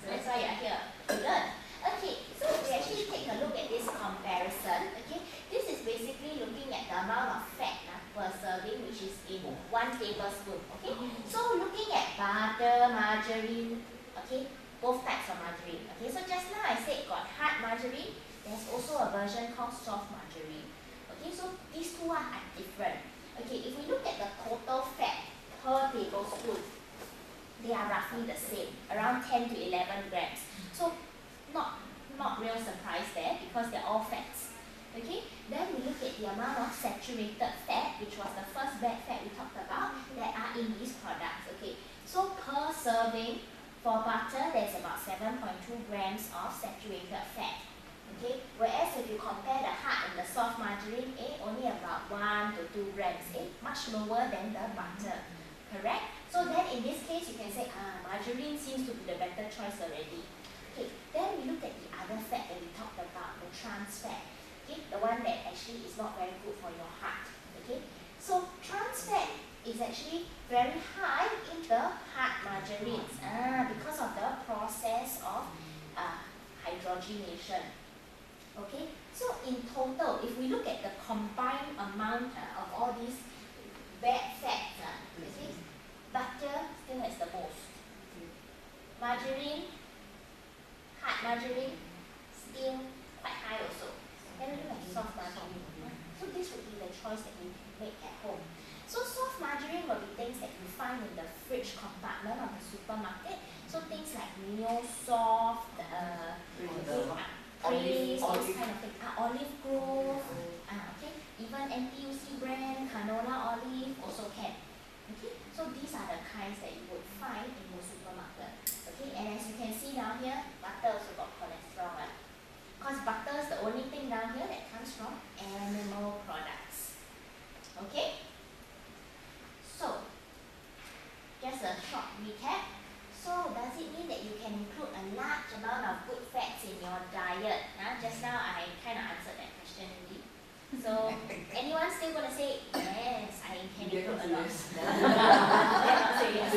So that's why you're here to learn. Okay, so we actually take a look at this comparison. Okay, this is basically looking at the amount of fat per serving, which is in 1 tablespoon. Okay, so looking at butter, margarine, okay, both types of margarine. Okay, so just now I said got hard margarine. There's also a version called soft margarine. Okay, so these two are different. Okay, if we look at the total fat per tablespoon, they are roughly the same, around 10 to 11 grams. So not real surprise there because they're all fats. Okay, then we look at the amount of saturated fat, which was the first bad fat we talked about, that are in these products. Okay, so per serving for butter, there's about 7.2 grams of saturated fat. Okay, whereas if you compare the hard and the soft margarine, only about 1 to 2 grams, much lower than the butter. Correct? So then in this case, you can say, margarine seems to be the better choice already. Okay, then we look at the other fat that we talked about, the trans fat. Okay, the one that actually is not very good for your heart. Okay, so trans fat is actually very high in the hard margarines because of the process of hydrogenation. Okay, so in total, if we look at the combined amount of all these bad fats, okay, butter still has the most. Margarine, hard margarine, still quite high also. Then we look at soft margarine. So this would be the choice that you can make at home. So soft margarine will be things that you find in the fridge compartment of the supermarket. So things like Neo Soft, Praise, those kind of things. Olive Grove, okay, even NTUC brand, canola olive also can. Okay, so these are the kinds that you would find in the supermarket. Okay, and as you can see down here, butter also got cholesterol, right? Because butter is the only thing down here that comes from animal products. Okay, so just a short recap. So does it mean that you can include a large amount of good fats in your diet? Just now I kind of answered that question already. So anyone still going to say, yes, I can include a lot? Okay.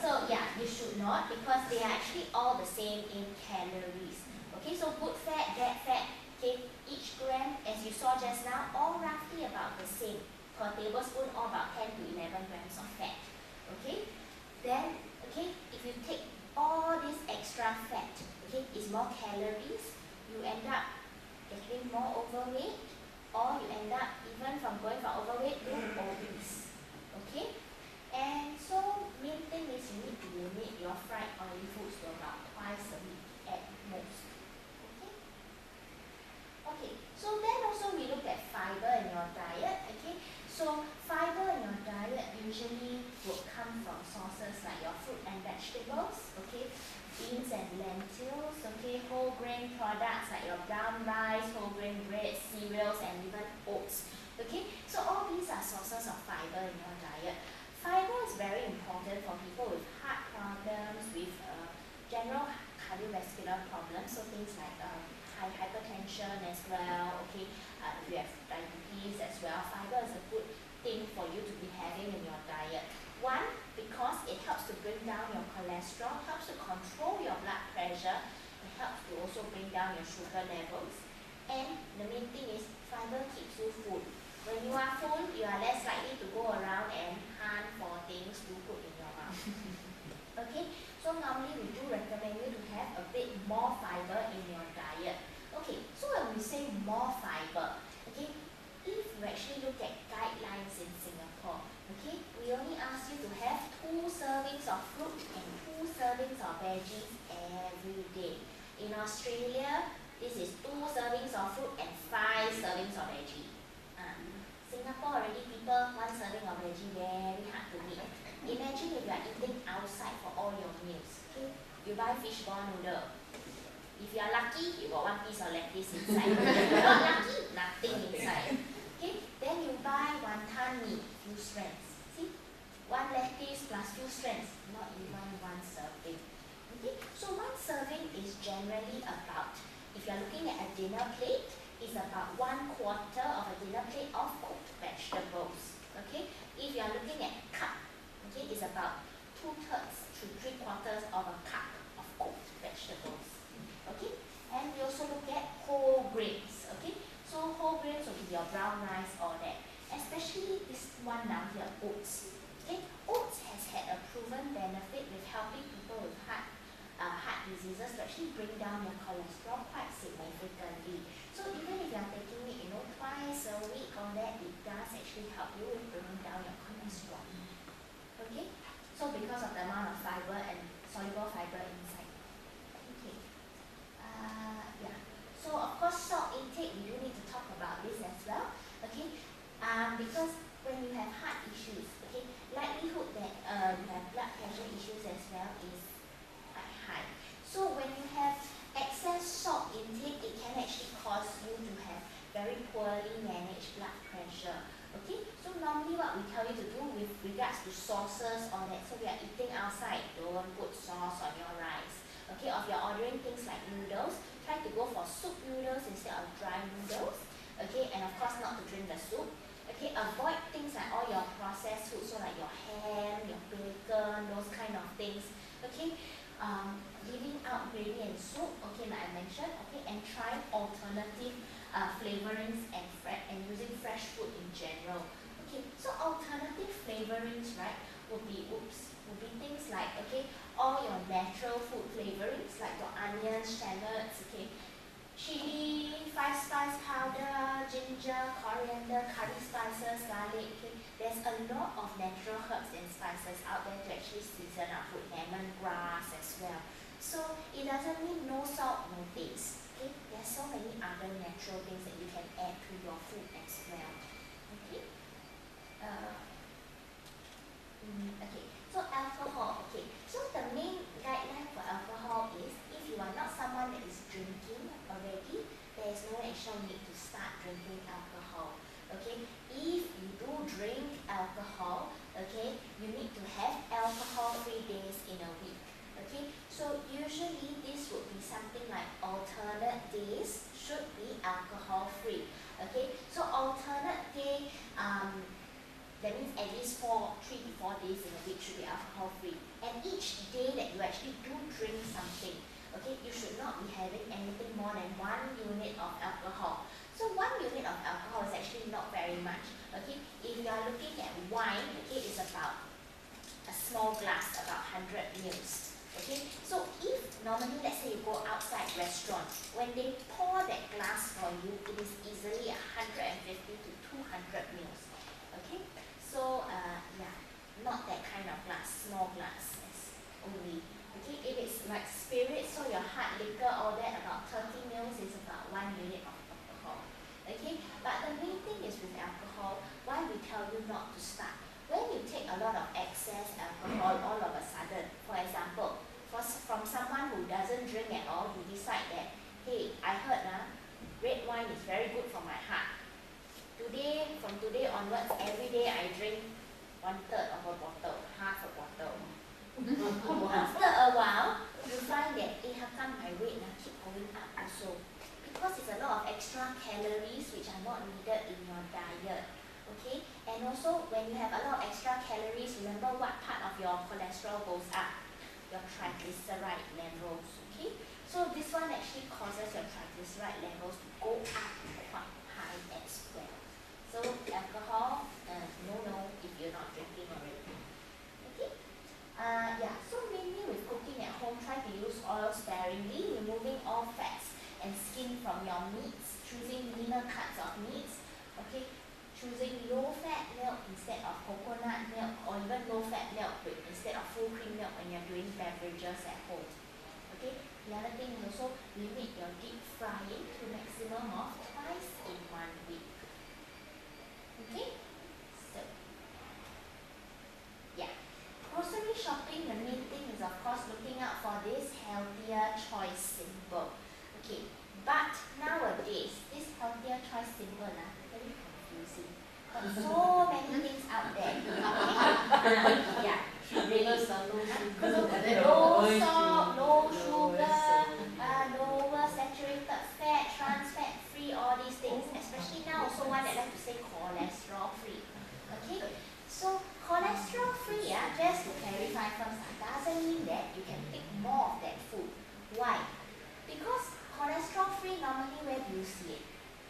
So yeah, you should not because they are actually all the same in calories. Okay, so good fat, bad fat, okay, each gram, as you saw just now, all roughly about the same. Per tablespoon, all about 10 to 11 grams of fat. Okay, then, okay, if you take all this extra fat, okay, is more calories, you end up getting more overweight, or you end up even from going from overweight to obese. Okay, and so main thing is you need to limit your fried oily foods to about twice a week. sources like your fruit and vegetables, okay, beans and lentils, okay, whole grain products like your brown rice, whole grain bread, cereals, and even oats. Okay, so all these are sources of fiber in your diet. Fiber is very important for people with heart problems, with general cardiovascular problems, so things like high hypertension as well, okay, if you have diabetes as well. Fiber is a good thing for you to be having in your diet. One, because it helps to bring down your cholesterol, helps to control your blood pressure, it helps to also bring down your sugar levels, and the main thing is fiber keeps you full. When you are full, you are less likely to go around and hunt for things to put in your mouth. Okay, so normally we do recommend you to have a bit more fiber in your diet. Okay, so when we say more fiber, okay, if you actually look at guidelines in Singapore, okay, we only ask you to have 2 servings of fruit and 2 servings of veggies every day. In Australia, this is 2 servings of fruit and 5 servings of veggie. Singapore already people 1 serving of veggie very hard to meet. Imagine if you are eating outside for all your meals. Okay, you buy fishball noodle. If you are lucky, you got 1 piece of lettuce inside. If you're not lucky, nothing inside. Okay, then you buy wonton mee, few strands. See, 1 lettuce plus few strands, not even 1 serving. Okay, so 1 serving is generally about, if you are looking at a dinner plate, is about 1/4 of a dinner plate of cooked vegetables. Okay, if you are looking at cup, okay, it's about 2/3 to 3/4 of a cup of cooked vegetables. Okay, and we also look at whole grains. Okay, so whole grains will be your brown rice or that, especially this one down here, oats. Okay, oats has had a proven benefit with helping people with heart diseases to actually bring down your cholesterol quite significantly. So even if you are taking it, you know, twice a week or that, it does actually help you with bringing down your cholesterol. Okay, so because of the amount of fiber and soluble fiber inside. Okay, yeah. So of course salt intake, we do need to talk about this as well. Okay, because when you have heart issues, okay, likelihood that you have blood pressure issues as well is quite high. So when you have excess salt intake, it can actually cause you to have very poorly managed blood pressure. Okay, so normally what we tell you to do with regards to sauces or that, so we are eating outside, don't put sauce on your rice. Okay, or if you're ordering things like noodles, try to go for soup noodles instead of dry noodles. Okay, and of course not to drink the soup. Okay, avoid things like all your processed foods, so like your ham, your bacon, those kind of things. Okay, leaving out gravy and soup, okay, like I mentioned, okay, and try alternative flavorings and using fresh food in general. Okay, so alternative flavorings, right, would be things like, okay, all your natural food flavorings like your onions, shallots, okay, chili, 5-spice powder, ginger, coriander, curry spices, garlic, okay. There's a lot of natural herbs and spices out there to actually season our food, lemongrass as well. So it doesn't mean no salt, no taste. Okay, there's so many other natural things that you can add to your food as well. Okay. Okay. So alcohol. Okay. So the main guideline for alcohol is if you are not someone that is drinking already, there is no actual need to start drinking alcohol. Okay. If you do drink alcohol, okay, you need to have alcohol-free days in a week. Okay, so usually this would be something like alternate days should be alcohol free. Okay, so alternate day, that means at least 3 to 4 days in a week should be alcohol free. And each day that you actually do drink something, okay, you should not be having anything more than 1 unit of alcohol. So 1 unit of alcohol is actually not very much. Okay, if you are looking at wine, okay, it's about a small glass, about 100 mils. Okay, so if normally let's say you go outside restaurant, when they pour that glass for you, it is easily 150 to 200 mils. Okay, so yeah, not that kind of glass, small glass only. Okay, if it's like spirit, so your hard liquor, all that, about 30 mils is about 1 unit of alcohol. Okay, but the main thing is with alcohol, why we tell you not to start. When you take a a lot of excess alcohol all of a sudden. For example, from someone who doesn't drink at all, you decide that, hey, I heard red wine is very good for my heart. From today onwards, every day I drink 1/3 of a bottle, half a bottle. After a while, you find that, how come my weight keep going up also? Because it's a lot of extra calories which are not needed in your diet. Okay, and also when you have a lot of extra calories, remember what part of your cholesterol goes up? Your triglyceride levels. Okay, so this one actually causes your triglyceride levels to go up quite high as well. So alcohol, no, if you're not drinking already. Okay, so mainly with cooking at home, try to use oil sparingly, removing all fats and skin from your meats, choosing leaner cuts of meats. Okay, choosing low-fat milk instead of coconut milk, or even low-fat milk instead of full cream milk when you're doing beverages at home. Okay, the other thing is also limit your deep frying to maximum of twice in 1 week. Okay, so grocery shopping, the main thing is of course looking out for this healthier choice symbol. Okay, but nowadays this healthier choice symbol very confusing. Got so many things out there. Okay? Really. Low salt, low sugar, lower saturated fat, trans fat free, all these things. Especially now also one that like to say cholesterol free. Okay? So cholesterol free, just to clarify first, doesn't mean that you can take more of that food. Why? Because cholesterol free normally, where do you see it?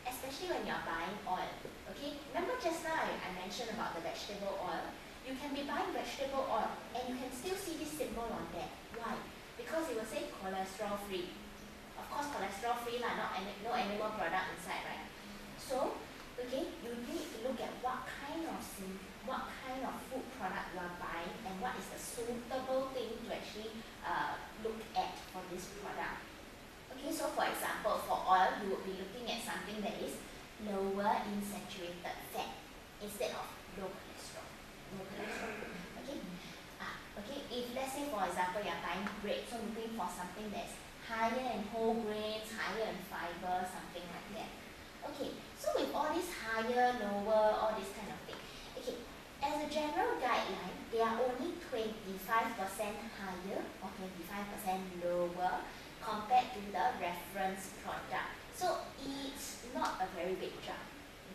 Especially when you're buying oil. Okay, remember just now I mentioned about the vegetable oil. You can be buying vegetable oil and you can still see this symbol on there. Why? Because it will say cholesterol free. Of course cholesterol free no animal product inside, right? So, okay, you need to look at what kind of food product you are buying and what is the suitable thing to actually look at for this product. Okay, so for example, for oil, you would be looking at something that is lower in saturated fat instead of low cholesterol. Okay? Okay, if let's say for example you're buying bread, so looking for something that's higher in whole grains, higher in fiber, something like that. Okay, so with all these higher, lower, all this kind of thing. Okay, as a general guideline, they are only 25% higher or 25% lower compared to the reference product. So it's not a very big jump.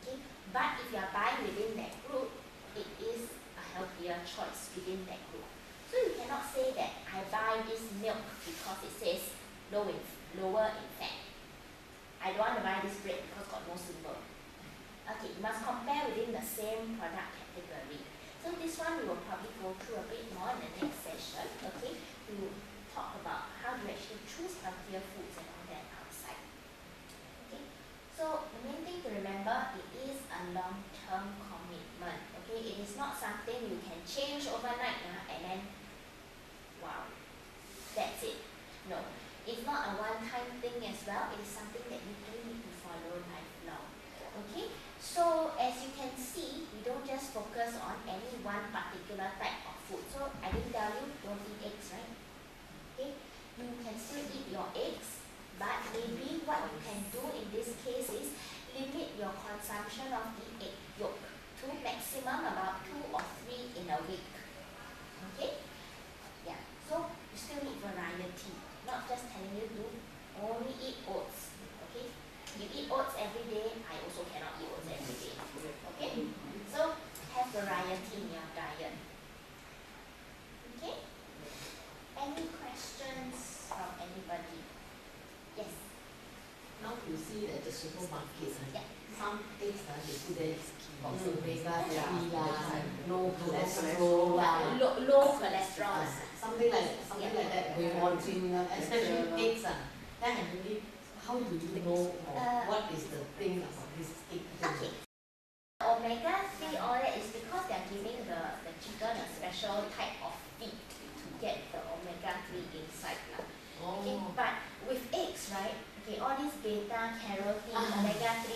Okay? But if you are buying within that group, it is a healthier choice within that group. So you cannot say that I buy this milk because it says lower in fat. I don't want to buy this bread because got no symbol. Okay, you must compare within the same product category. So this one we will probably go through a bit more in the next session, okay, to talk about how to actually choose healthier foods and all that outside. Okay, so the main thing to remember, it is a long-term commitment. Okay, it is not something you can change overnight and then, wow, that's it. No, it's not a one-time thing as well. It is something that you do need to follow lifelong. Okay, so as you can see, we don't just focus on any one particular type of food. So I didn't tell you, don't eat eggs, right? Okay, you can still eat your eggs, but maybe what you can do in this case is limit your consumption of the egg yolk to maximum about 2 or 3 in a week. Okay? Yeah, so you still need variety, not just telling you to only eat oats. Okay? You eat oats every day, I also cannot eat oats every day. Okay? So have variety in your diet. Okay? Any questions from anybody? Yes. Now you see that the supermarkets, Yeah. some eggs they put there omega-3 low cholesterol Low cholesterol. something like that going on in especially eggs then I believe, how do you know what is the thing about this egg thing? Okay. Omega-3 all that is because they are giving the chicken a special type of feed to get the omega-3 inside. Okay, but with eggs, right? Okay, all these beta carotene, omega-3,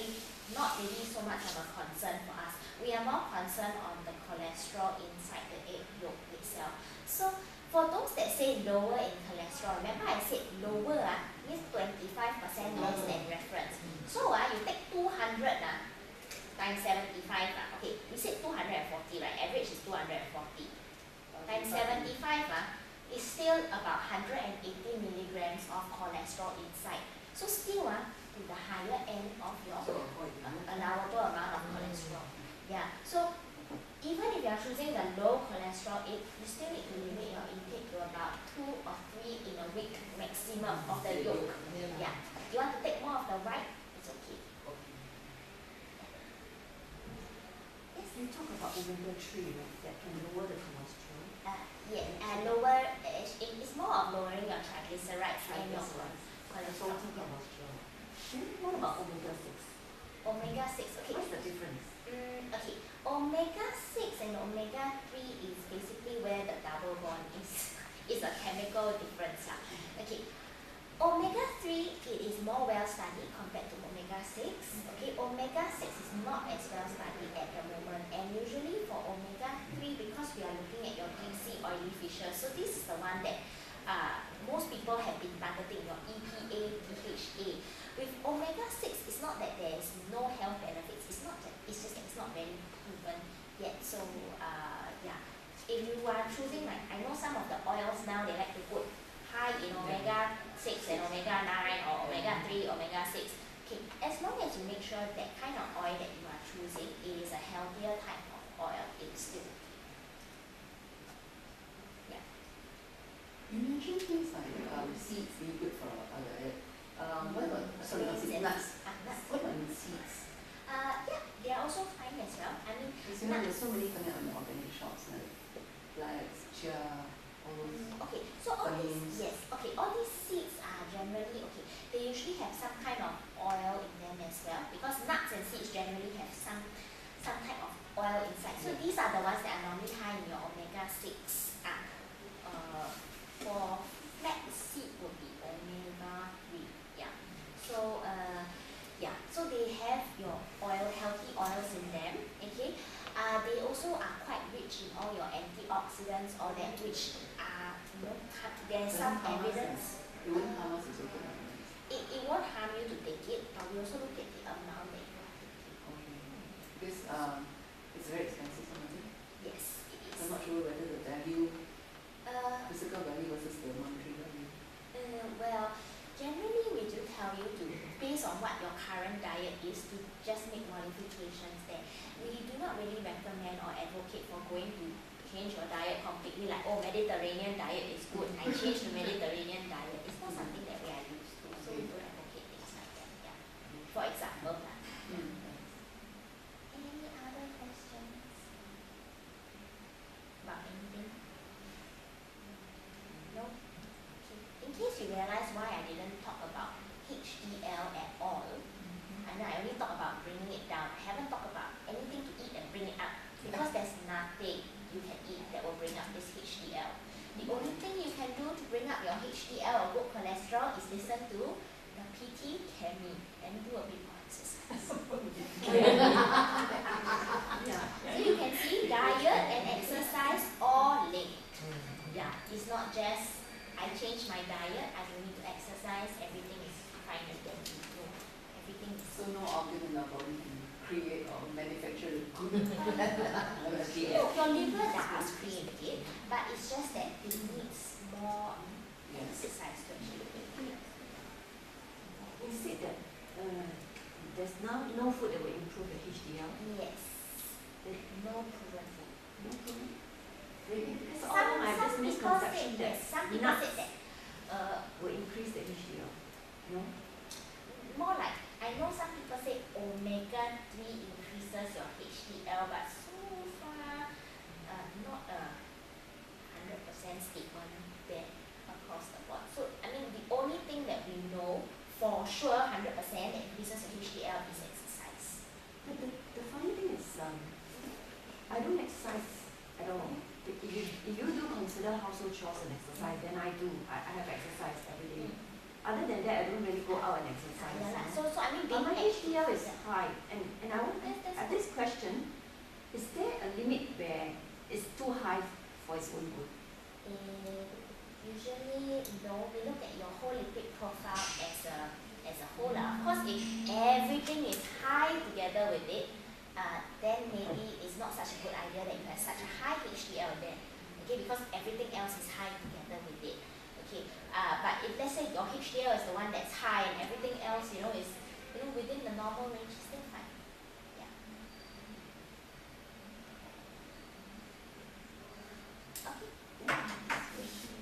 not really so much of a concern for us. we are more concerned on the cholesterol inside the egg yolk itself. So for those that say lower in cholesterol, remember I said lower means 25% less than reference. So you take 200 times 75 okay, we said 240, right? Average is 240. Times 75 is still about 180 milligrams of cholesterol inside. So still to the higher end of your allowable amount of cholesterol. Yeah. So even if you are choosing the low cholesterol egg, you still need to limit your intake to about 2 or 3 in a week maximum of the yolk. Yeah. You want to take more of the white? It's okay. Yes, you talk about omega-3, right? That can lower the cholesterol. Yeah, lower, it's more of lowering your triglycerides and your cholesterol. Cholesterol. Then what about omega-6? Omega-6, okay. What's the difference? Okay, omega-6 and omega-3 is basically where the double bond is. It's a chemical difference. Okay, omega-3 it is more well studied compared to omega-6. Okay, omega-6 is not as well studied at the moment, and usually for omega-3, because we are looking at your deep sea oily fishes, so this is the one that most people have been targeting, your EPA, DHA. With omega-6, it's not that there is no health benefits. It's not that, it's just that it's not very proven yet. So yeah, if you are choosing, like I know some of the oils now they like to put high in omega-6 and omega-9 or omega-3, omega-6. Okay, as long as you make sure that kind of oil that you are choosing is a healthier type of oil, it's still. Yeah. You mentioned things like seeds being good for our diet. What about nuts? What about seeds? Yeah, they are also fine as well. I mean, Because you know, there's so many coming out in the organic shops, like flax, chia, all those. okay, so all these, yes, okay, all these seeds are generally, okay, they usually have some kind of oil in them as well, because nuts and seeds generally have some type of oil inside. So these are the ones that are normally high in your omega-6. For flax seed would be omega-3. Yeah. So yeah, so they have your healthy oils in them. Okay. They also are quite rich in all your antioxidants, all that, which are, there's some evidence. It won't harm us if we take It won't harm you to take it, but we also look at the amount that you are taking. Okay. Because it's very expensive, isn't it? Yes, it is. I'm not sure whether the value, physical value versus the monetary value. Well, generally we do tell you to, based on what your current diet is, to just make modifications there. We do not really recommend or advocate for going to change your diet completely, like, oh, Mediterranean diet is good, I change to Mediterranean diet. It's not something that we are used to, so we don't advocate things like that. Yeah. For example, any other questions about anything? No? Okay. In case you realize why I didn't talk about HDL at all, I know I only talk about bringing it down. I haven't talked about anything to eat and bring it up, because there's nothing you can eat that will bring up this HDL. The only thing you can do to bring up your HDL or good cholesterol is listen to the PT Kemi and do a bit more exercise. Yeah. So you can see diet and exercise all linked. Yeah, it's not just I change my diet, I don't need to exercise, everything is fine and dandy. No, everything is So no organ in our body can create or manufacture good No, your liver does create it, but it's just that it needs more exercise to achieve it. You said that there's now no food that will improve the HDL. Yes. No proven food. No food. Really? Because all Some I have this people misconception say that yes, some people nuts said that. will increase the HDL. No? More like, I know some people say omega-3 increases your HDL, but so far, not a 100% statement there across the board. So, I mean, the only thing that we know for sure 100% that increases your HDL is exercise. But the funny thing is, I don't exercise at all. If you do consider household chores and exercise, then I do. I have exercise every day. Other than that, I don't really go out and exercise. So I mean, But my being HDL is high, and I want this question, Is there a limit where it's too high for its own good? Usually, no, we look at your whole lipid profile as a whole. Of course, if everything is high together with it, then maybe it's not such a good idea that you have such a high HDL then. Okay, because everything else is high together with it. Okay, but if let's say your HDL is the one that's high and everything else, is within the normal range, it's still fine. Yeah. Okay.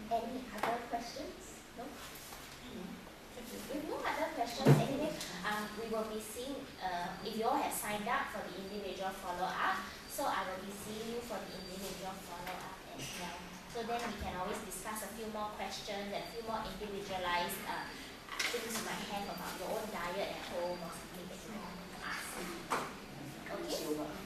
Any other questions? No? Okay. With no other questions, anyway, we will be seeing, if you all have signed up for the individual follow-up, so I will be seeing you for the individual follow-up as well. So then we can always discuss a few more questions and a few more individualized things you might have about your own diet at home or something that you might want to ask. Okay?